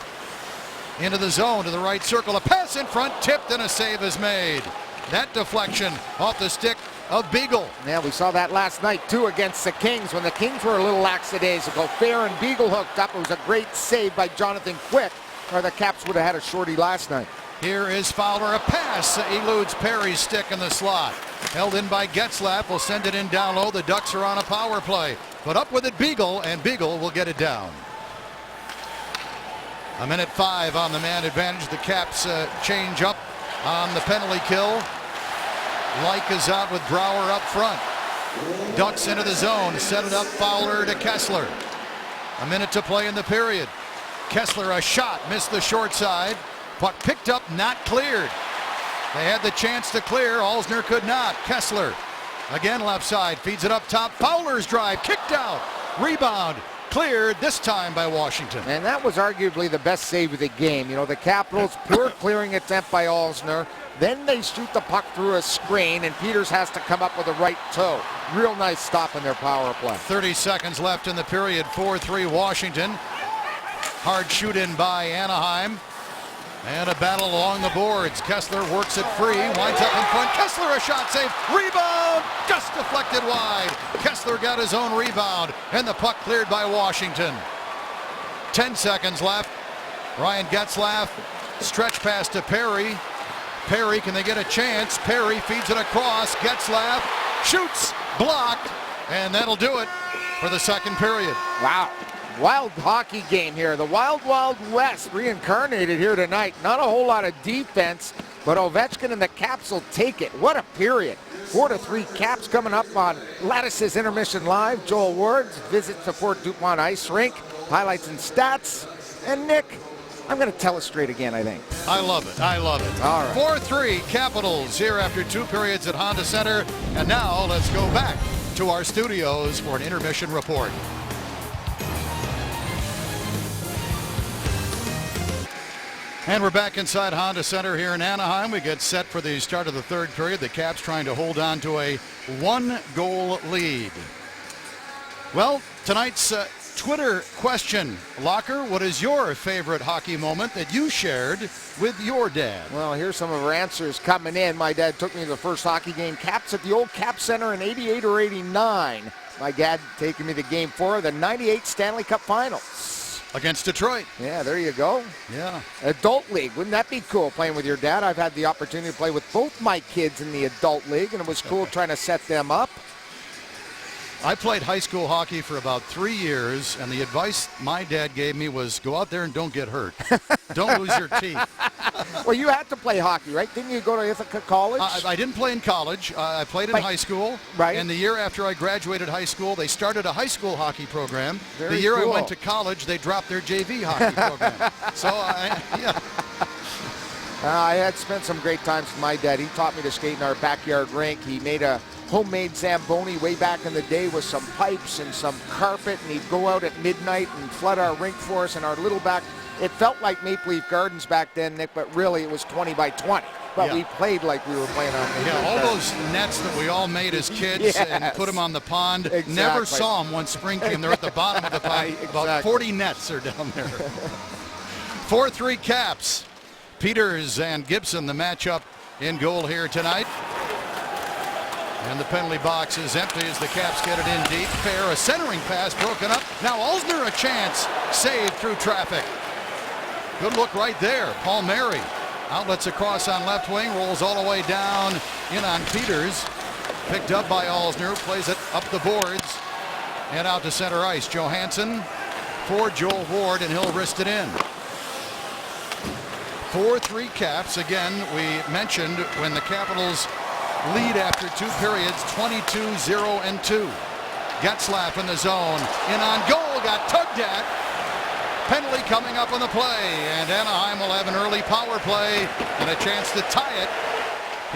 Into the zone to the right circle. A pass in front, tipped, and a save is made. That deflection off the stick of Beagle. Yeah, we saw that last night too against the Kings when the Kings were a little lackadaisical. Fair and Beagle hooked up. It was a great save by Jonathan Quick, or the Caps would have had a shorty last night. Here is Fowler, a pass. Eludes Perry's stick in the slot. Held in by Getzlaf, will send it in down low. The Ducks are on a power play. But up with it Beagle, and Beagle will get it down. 1:05 on the man advantage. The Caps change up on the penalty kill. Like is out with Brouwer up front. Ducks into the zone, set it up, Fowler to Kessler. A minute to play in the period. Kessler, a shot, missed the short side. Puck picked up, not cleared. They had the chance to clear, Alzner could not. Kessler, again left side, feeds it up top. Fowler's drive, kicked out. Rebound, cleared, this time by Washington. And that was arguably the best save of the game. You know, the Capitals, poor clearing attempt by Alzner. Then they shoot the puck through a screen, and Peters has to come up with a right toe. Real nice stop in their power play. 30 seconds left in the period, 4-3 Washington. Hard shoot in by Anaheim. And a battle along the boards. Kessler works it free, winds up in front. Kessler, a shot save, rebound, just deflected wide. Kessler got his own rebound, and the puck cleared by Washington. 10 seconds left. Ryan Getzlaf, stretch pass to Perry. Perry, can they get a chance? Perry feeds it across. Getzlaf shoots, blocked, and that'll do it for the second period. Wow. Wild hockey game here. The Wild Wild West reincarnated here tonight. Not a whole lot of defense, but Ovechkin and the Caps will take it. What a period. 4-3 Caps coming up on Lattice's Intermission Live. Joel Ward's visits to Fort DuPont Ice Rink. Highlights and stats. And Nick, I'm going to tell it straight again, I think. I love it. I love it. All right. 4-3 Capitals here after 2 periods at Honda Center. And now let's go back to our studios for an intermission report. And we're back inside Honda Center here in Anaheim. We get set for the start of the third period. The Caps trying to hold on to a 1-goal lead. Well, tonight's Twitter question. Locker, what is your favorite hockey moment that you shared with your dad? Well, here's some of our answers coming in. My dad took me to the first hockey game, Caps at the old Cap Center in 88 or 89. My dad taking me to Game 4 of the 98 Stanley Cup Finals. Against Detroit. Yeah, there you go. Yeah. Adult league. Wouldn't that be cool, playing with your dad? I've had the opportunity to play with both my kids in the adult league, and it was cool trying to set them up. I played high school hockey for about 3 years, and the advice my dad gave me was go out there and don't get hurt. Don't lose your teeth. Well, you had to play hockey, right? Didn't you go to Ithaca College? I didn't play in college. I played in high school. Right. And the year after I graduated high school, they started a high school hockey program. Very the year cool. I went to college, they dropped their JV hockey program. So, yeah. I had spent some great times with my dad. He taught me to skate in our backyard rink. He made a homemade Zamboni way back in the day with some pipes and some carpet, and he'd go out at midnight and flood our rink for us in our little back. It felt like Maple Leaf Gardens back then, Nick, but really it was 20 by 20. But we played like we were playing on Maple Leaf All Gardens. those nets that we all made as kids and put them on the pond. Exactly. Never saw them when spring came. They're at the bottom of the pond. Exactly. About 40 nets are down there. 4-3 Caps. Peters and Gibson, the matchup in goal here tonight. And the penalty box is empty as the Caps get it in deep. Fair, a centering pass broken up. Now Alzner a chance. Saved through traffic. Good look right there. Palmieri outlets across on left wing. Rolls all the way down in on Peters. Picked up by Alzner. Plays it up the boards. And out to center ice. Johansson for Joel Ward, and he'll wrist it in. 4-3 Caps. Again, we mentioned when the Capitals lead after 2 periods, 22-0-2. Getzlaf in the zone, in on goal, got tugged at. Penalty coming up on the play, and Anaheim will have an early power play and a chance to tie it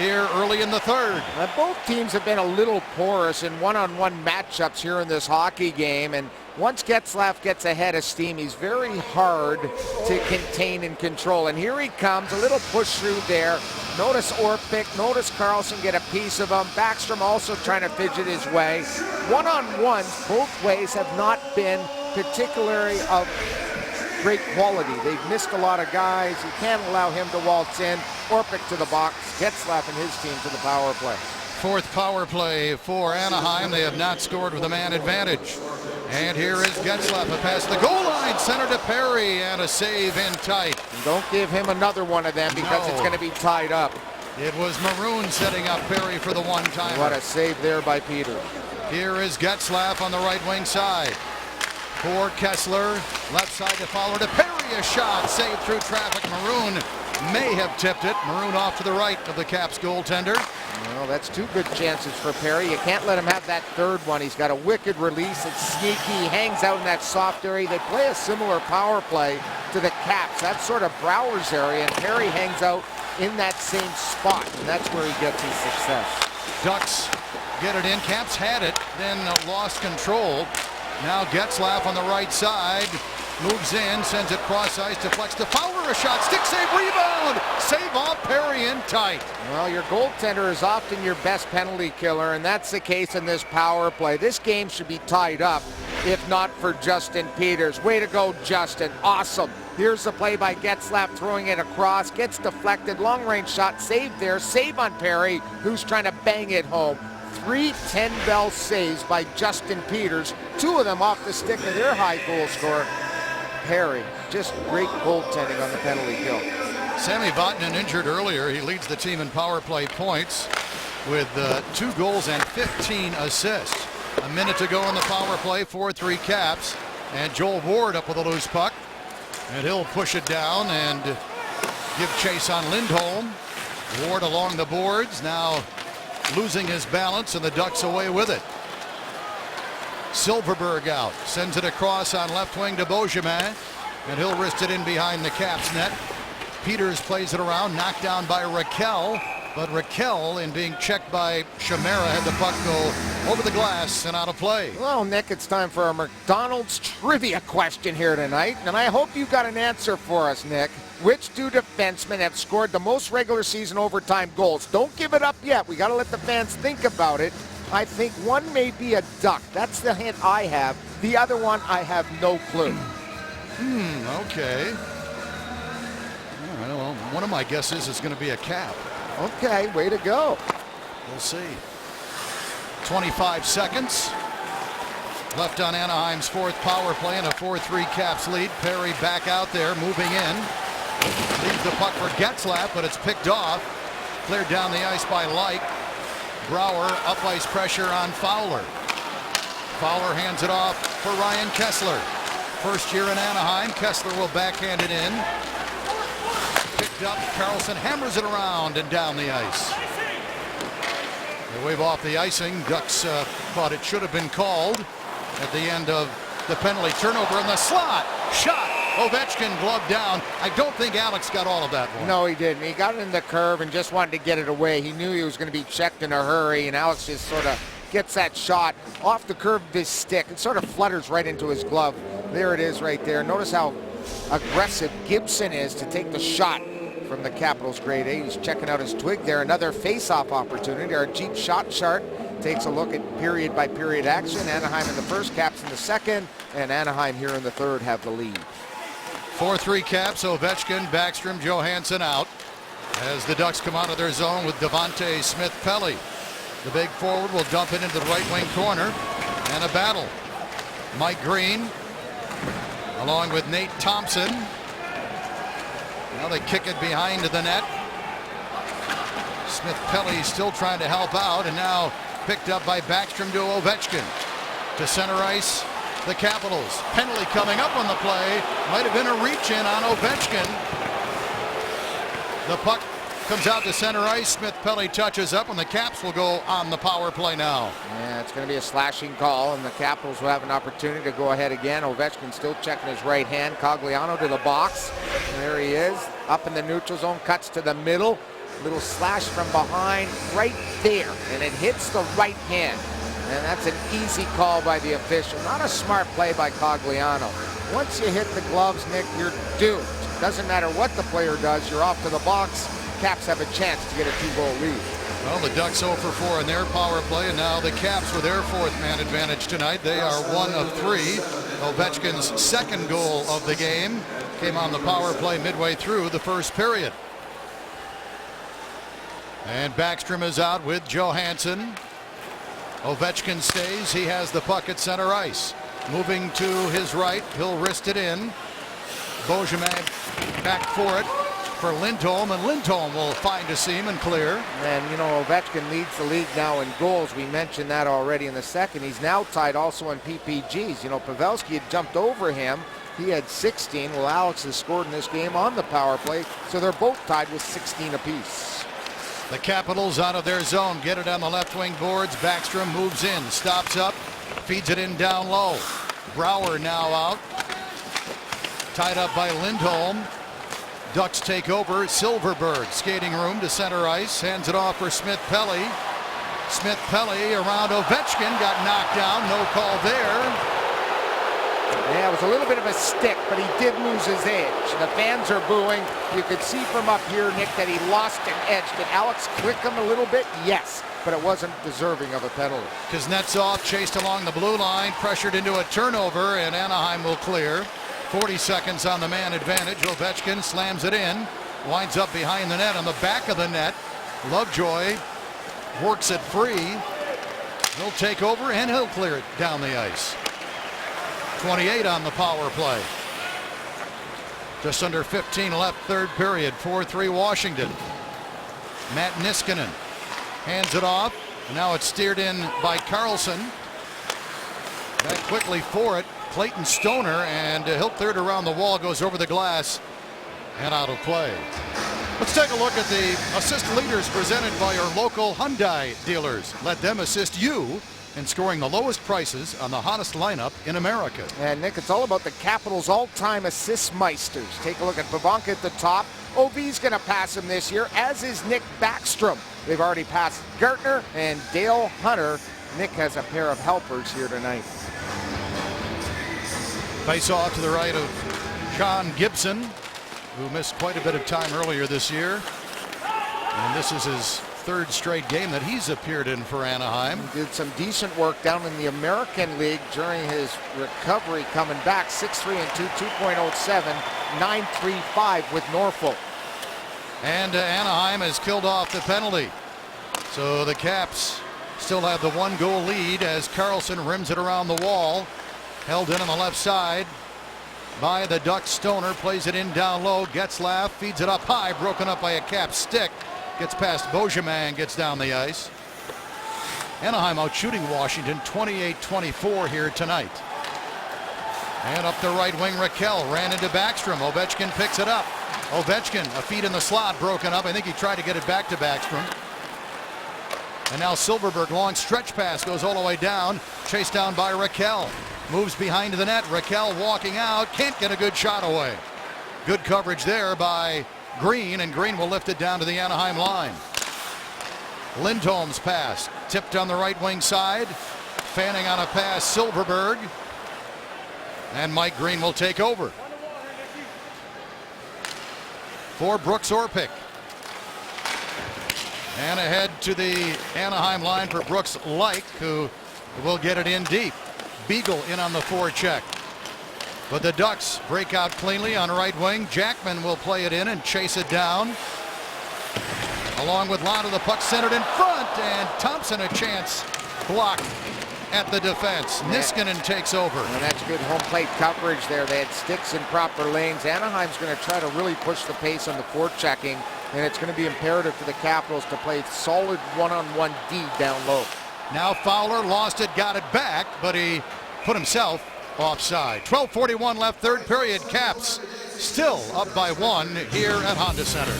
here early in the third. Both teams have been a little porous in one-on-one matchups here in this hockey game, and once Getzlaf gets ahead of steam, he's very hard to contain and control. And here he comes, a little push through there. Notice Orpik, notice Carlson get a piece of him. Backstrom also trying to fidget his way. One-on-ones both ways have not been particularly of great quality. They've missed a lot of guys. You can't allow him to waltz in. Orpik to the box. Getzlaf and his team to the power play. Fourth power play for Anaheim. They have not scored with a man advantage. And here is Getzlaf, a pass to the goal line. point, center to Perry, and a save in tight. Don't give him another one of them because No. it's going to be tied up. It was Maroon setting up Perry for the one-timer. What a save there by Peters. Here is Getzlaf on the right wing side. For Kessler, left side to Fowler to Perry, a shot, saved through traffic. Maroon may have tipped it. Maroon off to the right of the Caps goaltender. Well, that's two good chances for Perry. You can't let him have that third one. He's got a wicked release. It's sneaky. He hangs out in that soft area. They play a similar power play to the Caps. That's sort of Brouwer's area, and Perry hangs out in that same spot, and that's where he gets his success. Ducks get it in. Caps had it, then lost control. Now Getzlaf on the right side. Moves in, sends it cross ice, deflects to Fowler, a shot, stick save, rebound! Save off Perry in tight. Well, your goaltender is often your best penalty killer, and that's the case in this power play. This game should be tied up, if not for Justin Peters. Way to go, Justin. Awesome. Here's the play by Getzlaf, throwing it across, gets deflected, long-range shot, saved there, save on Perry, who's trying to bang it home. 3 10-bell saves by Justin Peters, 2 of them off the stick of their high goal scorer, Perry. Just great goaltending on the penalty kill. Sammy Vatanen injured earlier. He leads the team in power play points with 2 goals and 15 assists. A minute to go in the power play, 4-3 Caps. And Joel Ward up with a loose puck. And he'll push it down and give chase on Lindholm. Ward along the boards, now losing his balance, and the Ducks away with it. Silverberg out, sends it across on left wing to Beauchemin, and he'll wrist it in behind the Caps net. Peters plays it around, knocked down by Raquel, but Raquel, in being checked by Chimera, had the puck go over the glass and out of play. Well, Nick, it's time for a McDonald's trivia question here tonight, and I hope you got an answer for us, Nick. Which 2 defensemen have scored the most regular season overtime goals? Don't give it up yet. We got to let the fans think about it. I think one may be a Duck. That's the hint I have. The other one, I have no clue. Okay. All right, well, one of my guesses is going to be a Cap. Okay, way to go. We'll see. 25 seconds left on Anaheim's 4th power play and a 4-3 Caps lead. Perry back out there, moving in. Leaves the puck for Getzlaf, but it's picked off. Cleared down the ice by Light. Brouwer, up ice pressure on Fowler. Fowler hands it off for Ryan Kessler. First year in Anaheim, Kessler will backhand it in. Picked up, Carlson hammers it around and down the ice. They wave off the icing. Ducks thought it should have been called at the end of the penalty. Turnover in the slot. Shot. Ovechkin gloved down. I don't think Alex got all of that one. No, he didn't. He got it in the curve and just wanted to get it away. He knew he was going to be checked in a hurry, and Alex just sort of gets that shot off the curve of his stick. It sort of flutters right into his glove. There it is right there. Notice how aggressive Gibson is to take the shot from the Capitals' grade A. He's checking out his twig there. Another face-off opportunity. Our Jeep shot chart takes a look at period-by-period action. Anaheim in the first, Caps in the second, and Anaheim here in the third have the lead. 4-3 Caps, Ovechkin, Backstrom, Johansson out as the Ducks come out of their zone with Devante Smith-Pelly. The big forward will dump it into the right wing corner, and a battle. Mike Green along with Nate Thompson. Now they kick it behind the net. Smith-Pelly still trying to help out, and now picked up by Backstrom to Ovechkin. To center ice, the Capitals. Penalty coming up on the play. Might have been a reach-in on Ovechkin. The puck comes out to center ice. Smith-Pelly touches up, and the Caps will go on the power play now. Yeah, it's going to be a slashing call, and the Capitals will have an opportunity to go ahead again. Ovechkin still checking his right hand. Cogliano to the box. And there he is, up in the neutral zone, cuts to the middle. Little slash from behind, right there, and it hits the right hand. And that's an easy call by the official. Not a smart play by Cogliano. Once you hit the gloves, Nick, you're doomed. Doesn't matter what the player does, you're off to the box. Caps have a chance to get a 2-goal lead. Well, the Ducks 0 for 4 in their power play, and now the Caps with their 4th man advantage tonight. They are 1 of 3. Ovechkin's 2nd goal of the game came on the power play midway through the first period. And Backstrom is out with Johansson. Ovechkin stays. He has the puck at center ice. moving to his right. He'll wrist it in. Beauchemin back for it for Lindholm, and Lindholm will find a seam and clear. And, you know, Ovechkin leads the league now in goals. We mentioned that already in the second. He's now tied also in PPGs. You know, Pavelski had jumped over him. He had 16. Well, Alex has scored in this game on the power play, so they're both tied with 16 apiece. The Capitals out of their zone. Get it on the left wing boards. Backstrom moves in, stops up, feeds it in down low. Brouwer now out. Tied up by Lindholm. Ducks take over. Silverberg skating room to center ice. Hands it off for Smith-Pelly. Smith-Pelly around Ovechkin. Got knocked down. No call there. Yeah, it was a little bit of a stick, but he did lose his edge. The fans are booing. You could see from up here, Nick, that he lost an edge. Did Alex click him a little bit? Yes, but it wasn't deserving of a penalty. Kuznetsov chased along the blue line, pressured into a turnover, and Anaheim will clear. 40 seconds on the man advantage. Ovechkin slams it in, winds up behind the net on the back of the net. Lovejoy works it free. He'll take over and he'll clear it down the ice. 28 on the power play. Just under 15 left, third period. 4-3 Washington. Matt Niskanen hands it off. Now it's steered in by Carlson. Back quickly for it. Clayton Stoner, and he'll clear it around the wall, goes over the glass and out of play. Let's take a look at the assist leaders presented by your local Hyundai dealers. Let them assist you in scoring the lowest prices on the hottest lineup in America. And Nick, it's all about the Capitals' all-time assist meisters. Take a look at Pavanka at the top. OV's going to pass him this year, as is Nick Backstrom. They've already passed Gartner and Dale Hunter. Nick has a pair of helpers here tonight. Face off to the right of John Gibson, who missed quite a bit of time earlier this year. And this is his third straight game that he's appeared in for Anaheim. He did some decent work down in the American League during his recovery coming back. 6'3" and 2.07, 9.35 with Norfolk. And Anaheim has killed off the penalty. So the Caps still have the 1-goal lead as Carlson rims it around the wall. Held in on the left side by the Ducks. Stoner plays it in down low. Getzlaf feeds it up high, broken up by a Cap stick. Gets past Beauchemin, gets down the ice. Anaheim out shooting Washington 28-24 here tonight. And up the right wing, Raquel ran into Backstrom. Ovechkin picks it up. Ovechkin, a feed in the slot, broken up. I think he tried to get it back to Backstrom. And now Silverberg, long stretch pass, goes all the way down. Chased down by Raquel. Moves behind the net. Raquel walking out. Can't get a good shot away. Good coverage there by Green, and Green will lift it down to the Anaheim line. Lindholm's pass. Tipped on the right wing side. Fanning on a pass. Silverberg. And Mike Green will take over. For Brooks Orpik. And ahead to the Anaheim line for Brooks Laich, who will get it in deep. Beagle in on the forecheck. But the Ducks break out cleanly on right wing. Jackman will play it in and chase it down. Along with Lana, the puck centered in front, and Thompson a chance blocked at the defense. Niskanen takes over. And that's good home plate coverage there. They had sticks in proper lanes. Anaheim's going to try to really push the pace on the forechecking, and it's going to be imperative for the Capitals to play solid one-on-one D down low. Now Fowler lost it, got it back, but he put himself offside. 12:41 left, third period. Caps still up by 1 here at Honda Center.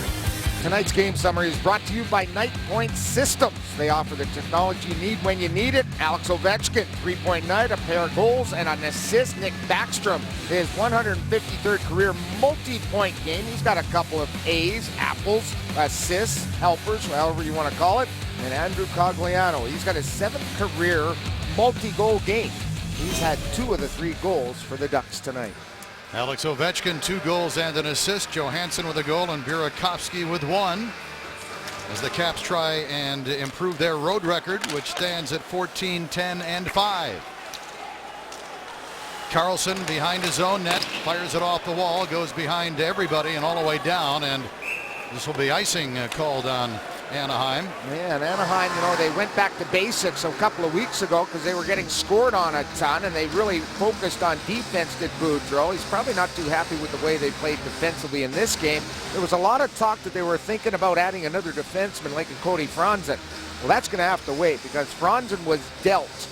Tonight's game summary is brought to you by Night Point Systems. They offer the technology you need when you need it. Alex Ovechkin, 3-point night, a pair of goals, and an assist. Nick Backstrom, his 153rd career multi-point game. He's got a couple of A's, apples, assists, helpers, however you want to call it. And Andrew Cogliano, he's got his 7th career multi-goal game. He's had 2 of the 3 goals for the Ducks tonight. Alex Ovechkin, 2 goals and an assist. Johansson with a goal and Burakovsky with 1. As the Caps try and improve their road record, which stands at 14-10-5. Carlson behind his own net, fires it off the wall, goes behind everybody and all the way down, and this will be icing called on Anaheim. Yeah, and Anaheim, you know, they went back to basics a couple of weeks ago because they were getting scored on a ton, and they really focused on defense, did Boudreau. He's probably not too happy with the way they played defensively in this game. There was a lot of talk that they were thinking about adding another defenseman like Cody Franzen. Well, that's going to have to wait because Franzen was dealt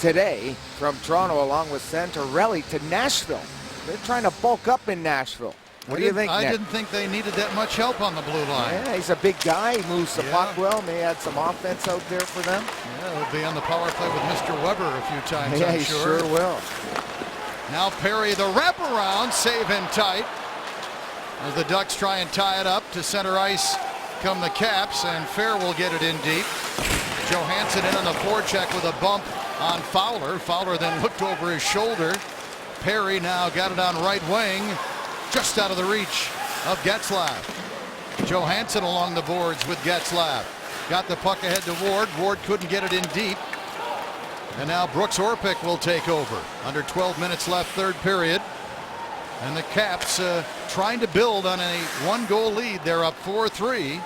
today from Toronto along with Santorelli to Nashville. They're trying to bulk up in Nashville. What do you think, I Nick? didn't think they needed that much help on the blue line. Yeah, he's a big guy. He moves the puck well. May add some offense out there for them. Yeah, he'll be on the power play with Mr. Weber a few times, Yeah, I'm he sure. sure will. Now Perry, the wraparound, save in tight. As the Ducks try and tie it up to center ice come the Caps, and Fair will get it in deep. Johansson in on the forecheck with a bump on Fowler. Fowler then looked over his shoulder. Perry now got it on right wing, just out of the reach of Getzlaf. Johansson along the boards with Getzlaf. Got the puck ahead to Ward. Ward couldn't get it in deep. And now Brooks Orpik will take over. Under 12 minutes left, third period. And the Caps trying to build on a one-goal lead. They're up 4-3.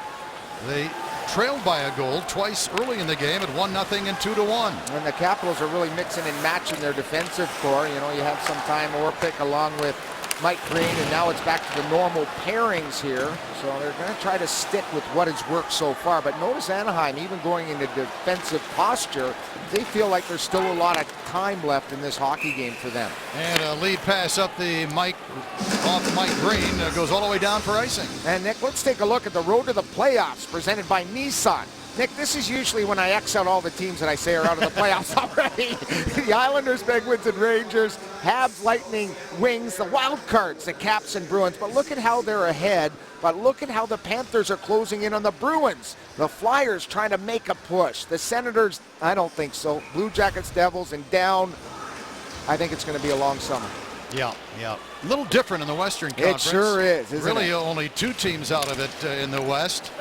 They trailed by a goal twice early in the game at 1-0 and 2-1. And the Capitals are really mixing and matching their defensive core. You know, you have some time Orpik along with Mike Green, and now it's back to the normal pairings here. So they're going to try to stick with what has worked so far. But notice Anaheim, even going into defensive posture, they feel like there's still a lot of time left in this hockey game for them. And a lead pass up the off Mike Green goes all the way down for icing. And Nick, let's take a look at the road to the playoffs presented by Nissan. Nick, this is usually when I X out all the teams that I say are out of the playoffs already. The Islanders, Penguins, and Rangers, Habs, Lightning, Wings, the wild cards, the Caps and Bruins. But look at how they're ahead. But look at how the Panthers are closing in on the Bruins. The Flyers trying to make a push. The Senators, I don't think so. Blue Jackets, Devils, and down. I think it's going to be a long summer. Yeah. A little different in the Western Conference. It sure is, isn't really it? Only two teams out of it in the West.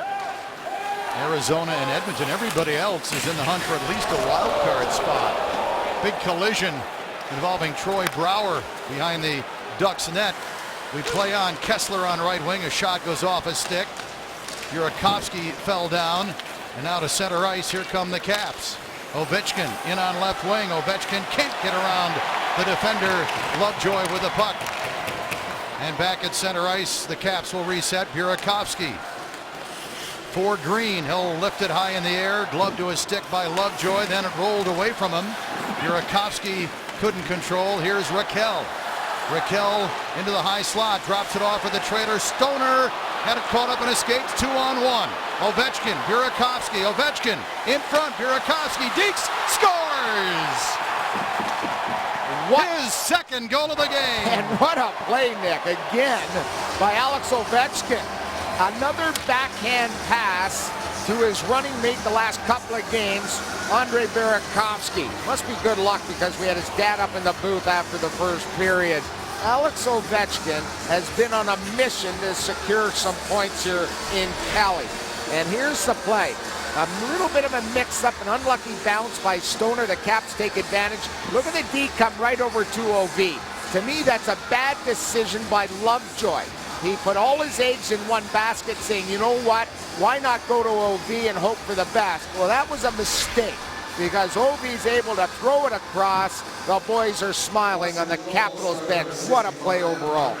Arizona and Edmonton. Everybody else is in the hunt for at least a wild card spot. Big collision involving Troy Brouwer behind the Ducks net. We play on Kessler on right wing. A shot goes off a stick. Burakovsky fell down. And now to center ice. Here come the Caps. Ovechkin in on left wing. Ovechkin can't get around the defender. Lovejoy with the puck. And back at center ice, the Caps will reset. Burakovsky for Green. He'll lift it high in the air. Glove to his stick by Lovejoy. Then it rolled away from him. Burakovsky couldn't control. Here's Raquel. Raquel into the high slot. Drops it off with the trailer. Stoner had it caught up and escapes. 2-on-1. Ovechkin. Burakovsky. Ovechkin in front. Burakovsky. Deeks scores! His second goal of the game. And what a play, Nick, again by Alex Ovechkin. Another backhand pass to his running mate the last couple of games, Andre Burakovsky. Must be good luck because we had his dad up in the booth after the first period. Alex Ovechkin has been on a mission to secure some points here in Cali. And here's the play. A little bit of a mix-up, an unlucky bounce by Stoner. The Caps take advantage. Look at the D come right over to OV. To me, that's a bad decision by Lovejoy. He put all his eggs in one basket saying, you know what, why not go to OV and hope for the best? Well, that was a mistake because OV's able to throw it across. The boys are smiling on the Capitals bench. What a play overall.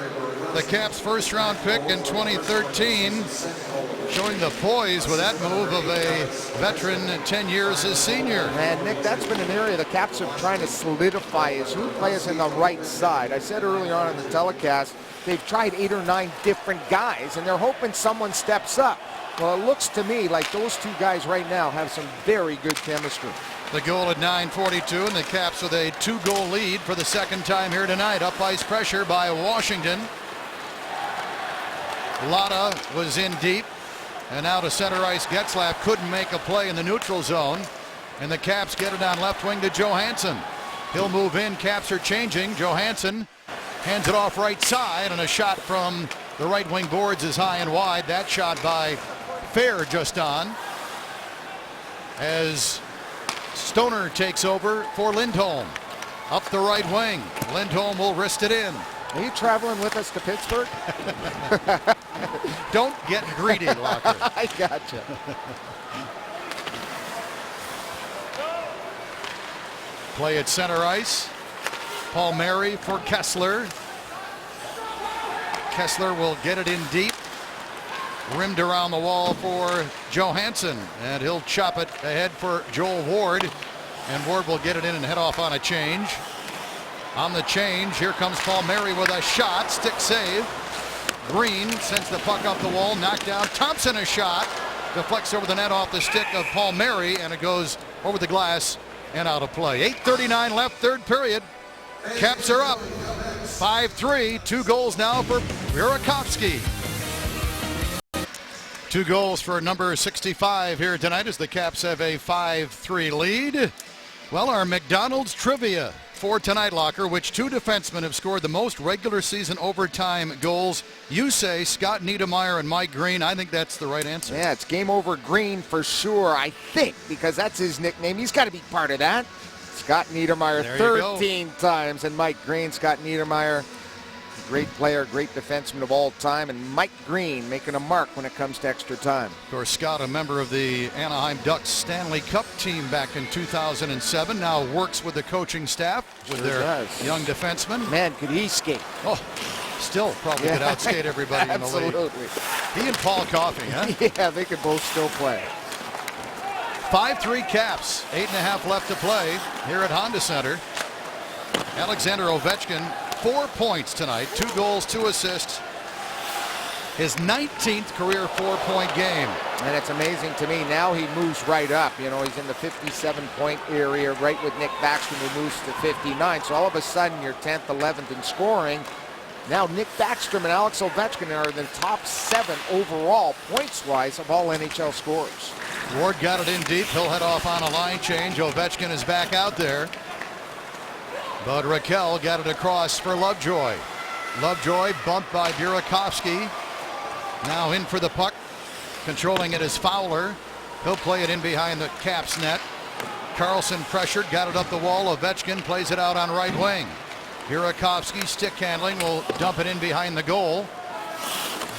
The Caps' first-round pick in 2013, showing the poise with that move of a veteran 10 years as senior. And Nick, that's been an area the Caps are trying to solidify is who plays in the right side. I said earlier on in the telecast, they've tried 8 or 9 different guys, and they're hoping someone steps up. Well, it looks to me like those two guys right now have some very good chemistry. The goal at 9:42, and the Caps with a 2-goal lead for the second time here tonight. Up ice pressure by Washington. Lotta was in deep, and now to center ice. Getzlaf couldn't make a play in the neutral zone, and the Caps get it on left wing to Johansson. He'll move in. Caps are changing. Johansson hands it off right side, and a shot from the right wing boards is high and wide. That shot by Fair just on as Stoner takes over for Lindholm. Up the right wing. Lindholm will wrist it in. Are you traveling with us to Pittsburgh? Don't get greedy, Locker. I gotcha. Play at center ice. Palmieri for Kessler. Kessler will get it in deep. Rimmed around the wall for Johansson, and he'll chop it ahead for Joel Ward. And Ward will get it in and head off on a change. On the change, here comes Palmieri with a shot. Stick save. Green sends the puck up the wall, knocked down. Thompson a shot. Deflects over the net off the stick of Palmieri, and it goes over the glass and out of play. 8:39 left, third period. Caps are up 5-3. 2 goals now for Burakovsky. 2 goals for number 65 here tonight as the Caps have a 5-3 lead. Well, our McDonald's trivia for tonight, Locker, which 2 defensemen have scored the most regular season overtime goals. You say Scott Niedermayer and Mike Green. I think that's the right answer. Yeah, it's Game Over Green for sure, I think, because that's his nickname. He's got to be part of that. Scott Niedermayer 13 times, and Mike Green. Scott Niedermayer, great player, great defenseman of all time, and Mike Green making a mark when it comes to extra time. Of course, Scott, a member of the Anaheim Ducks Stanley Cup team back in 2007, now works with the coaching staff with their young defenseman. Man, could he skate. Oh, still probably could outskate everybody in the league. Absolutely. He and Paul Coffey, huh? Yeah, they could both still play. 5-3 Caps, 8.5 left to play here at Honda Center. Alexander Ovechkin, 4 points tonight, 2 goals, 2 assists. His 19th career 4-point game. And it's amazing to me, now he moves right up. You know, he's in the 57-point area, right with Nick Backstrom, who moves to 59. So all of a sudden, you're 10th, 11th in scoring. Now Nick Backstrom and Alex Ovechkin are in the top 7 overall, points-wise, of all NHL scorers. Ward got it in deep. He'll head off on a line change. Ovechkin is back out there. But Raquel got it across for Lovejoy. Lovejoy bumped by Burakovsky. Now in for the puck. Controlling it is Fowler. He'll play it in behind the Caps net. Carlson pressured, got it up the wall. Ovechkin plays it out on right wing. Burakovsky stick handling, will dump it in behind the goal.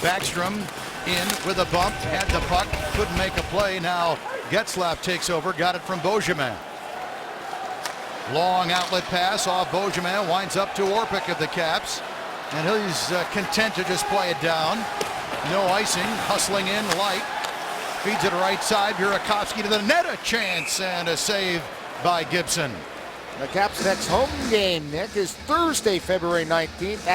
Backstrom in with a bump, had the puck, couldn't make a play. Now Getzlaf takes over, got it from Beauchemin. Long outlet pass off Beauchemin, winds up to Orpik of the Caps, and he's content to just play it down. No icing, hustling in light, feeds it right side. Burakovsky to the net, a chance and a save by Gibson. The Caps' next home game, Nick, is Thursday, February 19th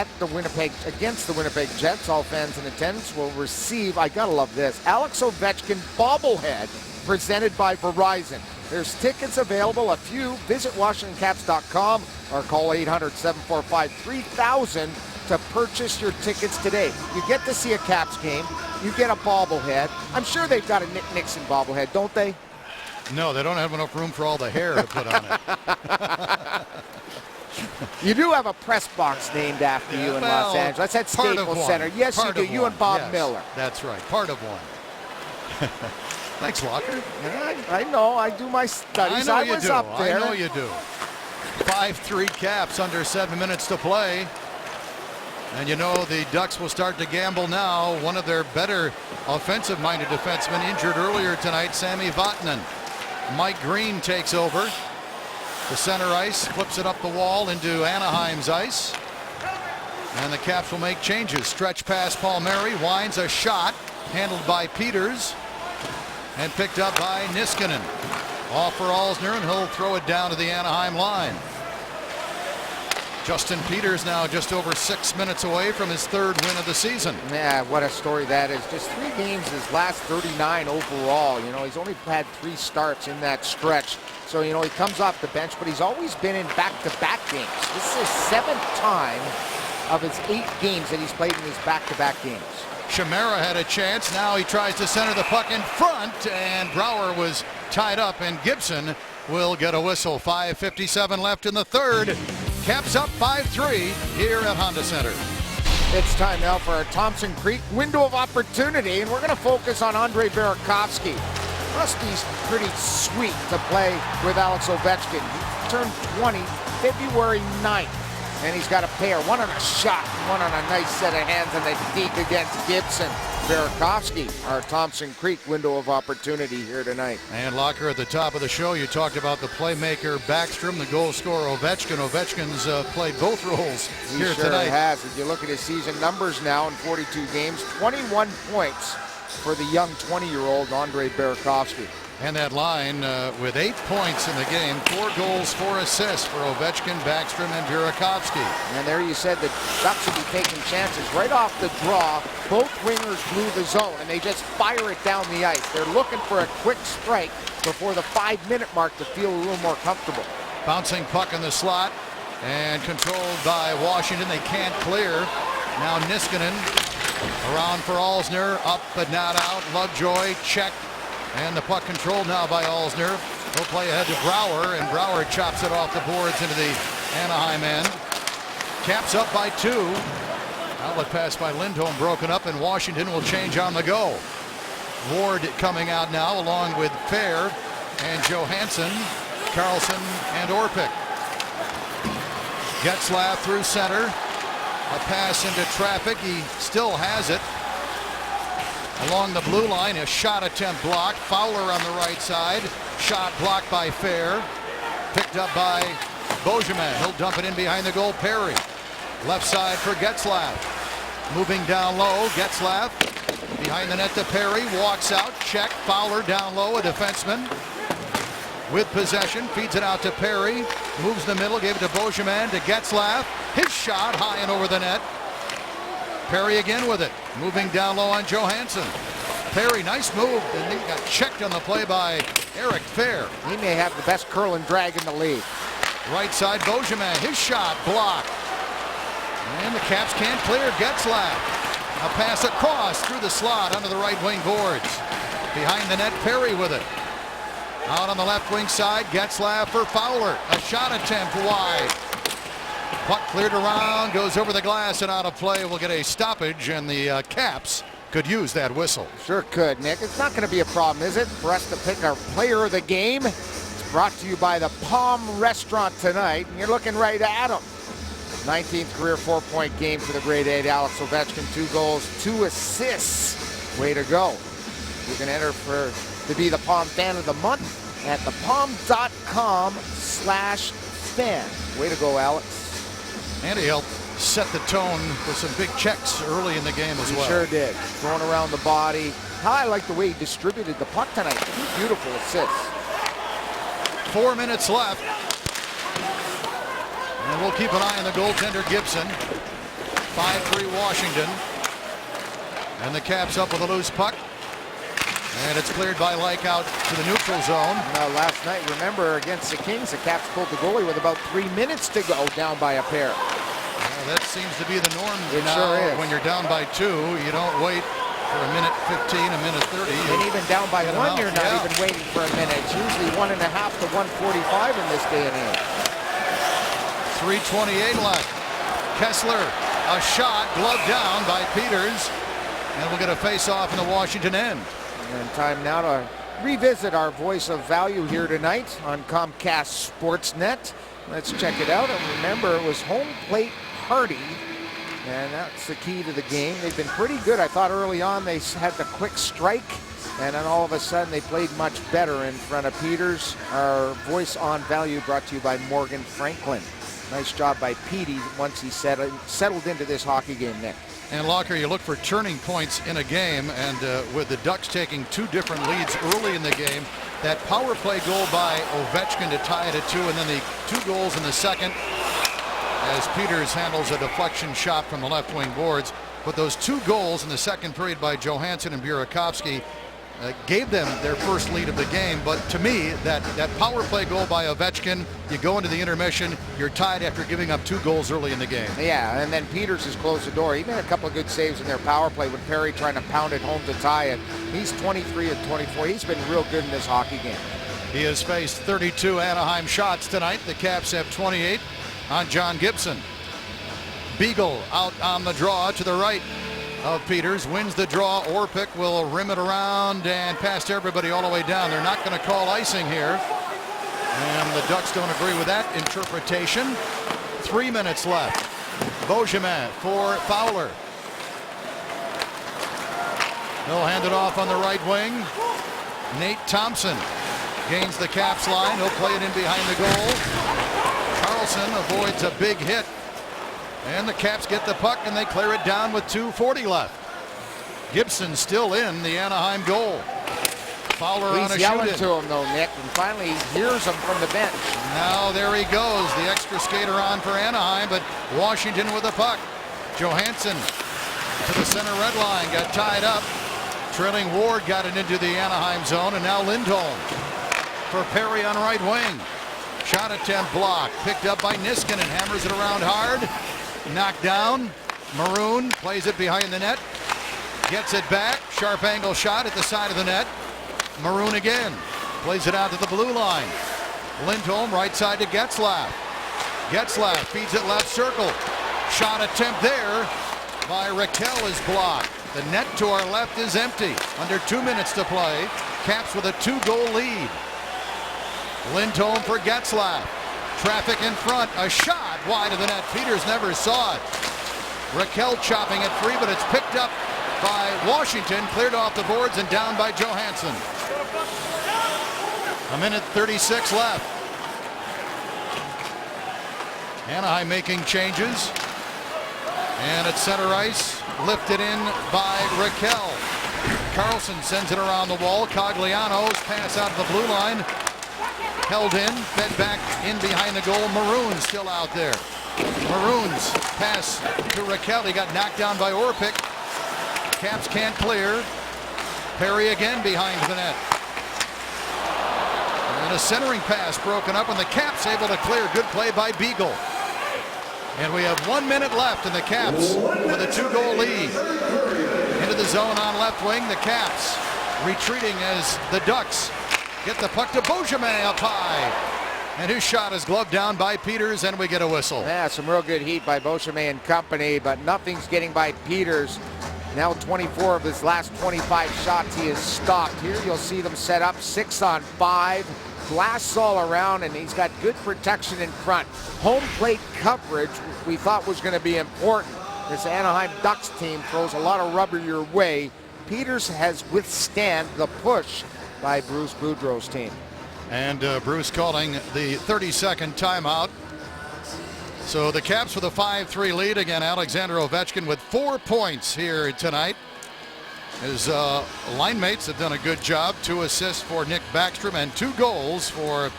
against the Winnipeg Jets. All fans in attendance will receive, I gotta love this, Alex Ovechkin bobblehead presented by Verizon. There's tickets available, a few. Visit WashingtonCaps.com or call 800-745-3000 to purchase your tickets today. You get to see a Caps game, you get a bobblehead. I'm sure they've got a Nick Nixon bobblehead, don't they? No, they don't have enough room for all the hair to put on it. You do have a press box named after you in Los Angeles. That's at Staples Center. Yes, you do. You and Bob Miller. That's right. Part of one. Thanks, Locker. Yeah, I know. I do my studies. I was up there. I know you do. 5-3 Caps, under 7 minutes to play. And you know the Ducks will start to gamble now. One of their better offensive-minded defensemen injured earlier tonight, Sami Vatanen. Mike Green takes over. The center ice, flips it up the wall into Anaheim's ice. And the Caps will make changes. Stretch pass Palmieri, winds a shot, handled by Peters, and picked up by Niskanen. Off for Alsner, and he'll throw it down to the Anaheim line. Justin Peters now just over 6 minutes away from his 3rd win of the season. Yeah, what a story that is. Just 3 games, his last 39 overall. You know, he's only had 3 starts in that stretch. So, you know, he comes off the bench, but he's always been in back-to-back games. This is his 7th time of his 8 games that he's played in his back-to-back games. Chimera had a chance. Now he tries to center the puck in front, and Brouwer was tied up, and Gibson will get a whistle. 5:57 left in the 3rd. Caps up 5-3 here at Honda Center. It's time now for our Thompson Creek window of opportunity, and we're going to focus on Andre Burakovsky. Must be pretty sweet to play with Alex Ovechkin. He turned 20 February 9th. And he's got a pair, one on a shot, one on a nice set of hands, and a deke against Gibson. Burakovsky, our Thompson Creek window of opportunity here tonight. And Locker, at the top of the show, you talked about the playmaker Backstrom, the goal scorer Ovechkin. Ovechkin's played both roles here tonight. He has. If you look at his season numbers now in 42 games, 21 points for the young 20-year-old Andrei Burakovsky. And that line with 8 points in the game, 4 goals, 4 assists for Ovechkin, Backstrom, and Burakovsky. And there you said the Ducks would be taking chances. Right off the draw, both wingers blew the zone, and they just fire it down the ice. They're looking for a quick strike before the 5-minute mark to feel a little more comfortable. Bouncing puck in the slot and controlled by Washington. They can't clear. Now Niskanen around for Alzner, up but not out. Lovejoy checked. And the puck controlled now by Alzner. He'll play ahead to Brouwer, and Brouwer chops it off the boards into the Anaheim end. Caps up by 2. Outlet pass by Lindholm broken up, and Washington will change on the go. Ward coming out now along with Fair and Johansson, Carlson, and Orpik. Getzlaf through center. A pass into traffic. He still has it. Along the blue line, a shot attempt blocked. Fowler on the right side. Shot blocked by Fair. Picked up by Beauchemin. He'll dump it in behind the goal. Perry. Left side for Getzlaf. Moving down low. Getzlaf behind the net to Perry. Walks out. Check. Fowler down low. A defenseman with possession. Feeds it out to Perry. Moves the middle. Gave it to Beauchemin. To Getzlaf. His shot high and over the net. Perry again with it. Moving down low on Johansson. Perry, nice move. And he got checked on the play by Eric Fair. He may have the best curl and drag in the league. Right side, Beauchemin. His shot blocked. And the Caps can't clear. Getzlaf. A pass across through the slot under the right wing boards. Behind the net, Perry with it. Out on the left wing side, Getzlaf for Fowler. A shot attempt wide. Puck cleared around, goes over the glass and out of play. We'll get a stoppage, and the Caps could use that whistle. Sure could, Nick. It's not going to be a problem, is it, for us to pick our player of the game? It's brought to you by the Palm Restaurant tonight, and you're looking right at him. 19th career 4-point game for the grade 8 Alex Ovechkin. 2 goals, 2 assists. Way to go. You can enter to be the Palm Fan of the Month at thepalm.com/fan. Way to go, Alex. And he helped set the tone with some big checks early in the game as well. He sure did. Throwing around the body. How I like the way he distributed the puck tonight. 2 beautiful assists. 4 minutes left. And we'll keep an eye on the goaltender Gibson. 5-3 Washington. And the Caps up with a loose puck. And it's cleared by Lyke out to the neutral zone. Now, last night, remember, against the Kings, the Caps pulled the goalie with about 3 minutes to go, down by a pair. Well, that seems to be the norm It now. sure is. When you're down by 2, you don't wait for a minute 15, a minute 30. And even down by Get 1, him you're out. not Yeah. even waiting for a minute. It's usually 1.5 to 1:45 in this day and age. 3:28 left. Kessler, a shot, gloved down by Peters. And we'll get a face-off in the Washington end. And time now to revisit our voice of value here tonight on Comcast Sportsnet. Let's check it out. And remember, it was home plate Hardy, and that's the key to the game. They've been pretty good. I thought early on they had the quick strike, and then all of a sudden they played much better in front of Peters. Our voice on value brought to you by Morgan Franklin. Nice job by Petey once he settled into this hockey game, Nick. And Locker, you look for turning points in a game, and with the Ducks taking 2 different leads early in the game, that power play goal by Ovechkin to tie it at 2, and then the 2 goals in the second as Peters handles a deflection shot from the left wing boards. But those 2 goals in the second period by Johansson and Burakovsky gave them their first lead of the game. But to me, that power play goal by Ovechkin, you go into the intermission, you're tied after giving up 2 goals early in the game. Yeah, and then Peters has closed the door. He made a couple of good saves in their power play with Perry trying to pound it home to tie it. He's 23 and 24. He's been real good in this hockey game. He has faced 32 Anaheim shots tonight. The Caps have 28 on John Gibson. Beagle out on the draw to the right of Peters, wins the draw. Orpik will rim it around and past everybody all the way down. They're not going to call icing here, and the Ducks don't agree with that interpretation. 3 minutes left. Beauchemin for Fowler. He'll hand it off on the right wing. Nate Thompson gains the Caps line. He'll play it in behind the goal. Carlson avoids a big hit. And the Caps get the puck and they clear it down with 2:40 left. Gibson still in the Anaheim goal. Fowler on a He's yelling shoot-in. to him, though, Nick, and finally he hears him from the bench. Now there he goes, the extra skater on for Anaheim, but Washington with the puck. Johansson to the center red line, got tied up. Trailing Ward got it into the Anaheim zone, and now Lindholm for Perry on right wing. Shot attempt blocked, picked up by Niskanen and hammers it around hard. Knocked down. Maroon plays it behind the net. Gets it back. Sharp angle shot at the side of the net. Maroon again. Plays it out to the blue line. Lindholm right side to Getzlaf. Getzlaf feeds it left circle. Shot attempt there by Raquel is blocked. The net to our left is empty. Under 2 minutes to play. Caps with a 2-goal lead. Lindholm for Getzlaf. Traffic in front. A shot wide of the net. Peters never saw it. Raquel chopping it free, but it's picked up by Washington. Cleared off the boards and down by Johansson. 1:36 left. Anaheim making changes. And at center ice, lifted in by Raquel. Carlson sends it around the wall. Cogliano's pass out of the blue line. Held in, fed back in behind the goal. Maroon still out there. Maroon's pass to Raquel. He got knocked down by Orpik. Caps can't clear. Perry again behind the net. And a centering pass broken up, and the Caps able to clear. Good play by Beagle. And we have 1 minute left, and the Caps with a 2-goal lead. Into the zone on left wing. The Caps retreating as the Ducks get the puck to Beauchemin up high. And his shot is gloved down by Peters, and we get a whistle. Yeah, some real good heat by Beauchemin and company, but nothing's getting by Peters. Now 24 of his last 25 shots he has stopped. Here you'll see them set up 6-on-5. Glass all around, and he's got good protection in front. Home plate coverage we thought was going to be important. This Anaheim Ducks team throws a lot of rubber your way. Peters has withstand the push by Bruce Boudreau's team. And Bruce calling the 32nd timeout. So the Caps with a 5-3 lead. Again, Alexander Ovechkin with 4 points here tonight. His line mates have done a good job. 2 assists for Nick Backstrom and 2 goals for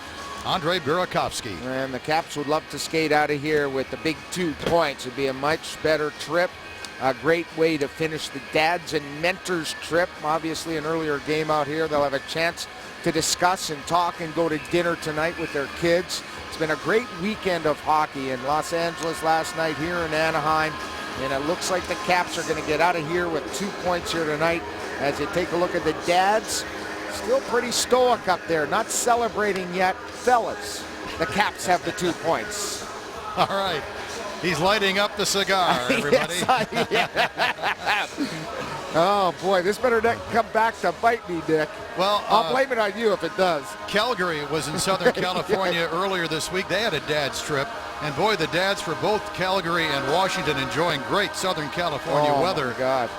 Andrei Burakovsky. And the Caps would love to skate out of here with the big 2 points. It'd be a much better trip. A great way to finish the Dads and Mentors trip. Obviously an earlier game out here. They'll have a chance to discuss and talk and go to dinner tonight with their kids. It's been a great weekend of hockey in Los Angeles last night, here in Anaheim. And it looks like the Caps are going to get out of here with 2 points here tonight. As you take a look at the Dads, still pretty stoic up there, not celebrating yet. Fellas, the Caps have the 2 points. All right. He's lighting up the cigar, everybody. Oh, boy, this better not come back to bite me, Dick. Well, I'll blame it on you if it does. Calgary was in Southern California earlier this week. They had a dad's trip. And boy, the dads for both Calgary and Washington enjoying great Southern California weather. My God.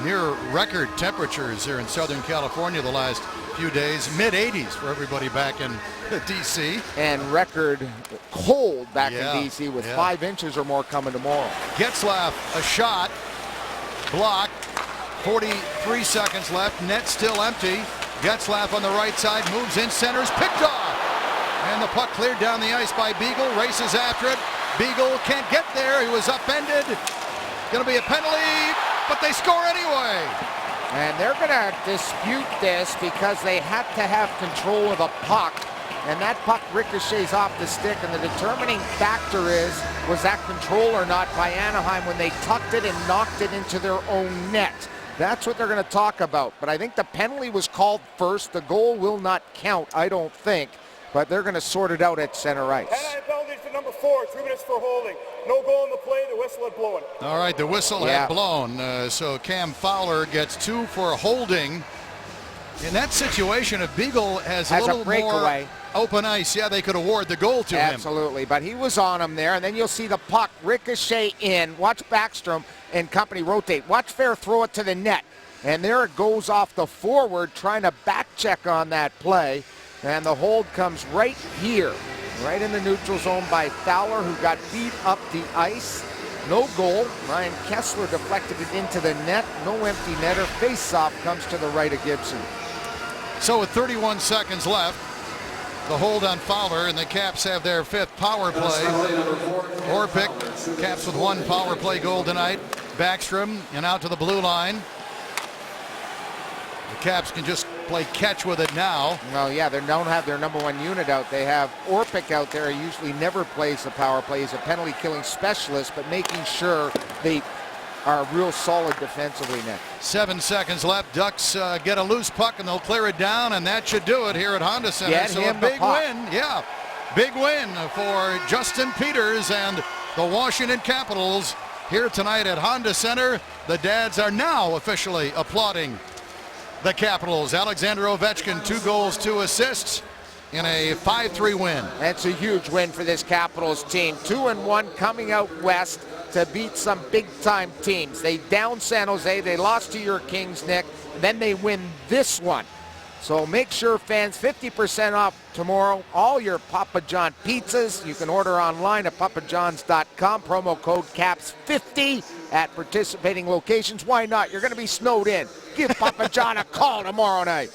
Near record temperatures here in Southern California the last few days. Mid-80s for everybody back in D.C. And record cold back in D.C. with 5 inches or more coming tomorrow. Getzlaf, a shot. Blocked. 43 seconds left. Net still empty. Getzlaf on the right side. Moves in. Centers. Picked off. And the puck cleared down the ice by Beagle. Races after it. Beagle can't get there. He was upended. Going to be a penalty, but they score anyway. And they're going to dispute this because they had to have control of the puck. And that puck ricochets off the stick. And the determining factor is, was that control or not by Anaheim when they tucked it and knocked it into their own net? That's what they're going to talk about. But I think the penalty was called first. The goal will not count, I don't think. But they're going to sort it out at center ice. Anaheim penalty for number 4, 3 minutes for holding. No goal in the play, the whistle had blown. All right, the whistle had blown. So Cam Fowler gets 2 for holding. In that situation, if Beagle has a Has a little breakaway. more open ice, yeah, they could award the goal to him. Absolutely, but he was on him there, and then you'll see the puck ricochet in. Watch Backstrom and company rotate. Watch Fair throw it to the net, and there it goes off the forward, trying to back check on that play, and the hold comes right here, right in the neutral zone by Fowler, who got beat up the ice. No goal. Ryan Kessler deflected it into the net. No empty netter. Face-off comes to the right of Gibson. So with 31 seconds left, the hold on Fowler, and the Caps have their 5th power play. Orpik, Caps with 1 power play goal tonight. Backstrom and out to the blue line. The Caps can just play catch with it now. Well, yeah, they don't have their number 1 unit out. They have Orpik out there. He usually never plays the power play. He's a penalty killing specialist, but making sure they are real solid defensively now. 7 seconds left. Ducks get a loose puck and they'll clear it down, and that should do it here at Honda Center. Get so him a the big puck. win. Yeah, big win for Justin Peters and the Washington Capitals here tonight at Honda Center. The dads are now officially applauding the Capitals. Alexander Ovechkin, 2 goals, 2 assists in a 5-3 win. That's a huge win for this Capitals team. 2-1 coming out west to beat some big-time teams. They downed San Jose. They lost to your Kings, Nick. And then they win this one. So make sure, fans, 50% off tomorrow. All your Papa John pizzas. You can order online at papajohns.com. Promo code CAPS50 at participating locations. Why not? You're going to be snowed in. Give Papa John a call tomorrow night.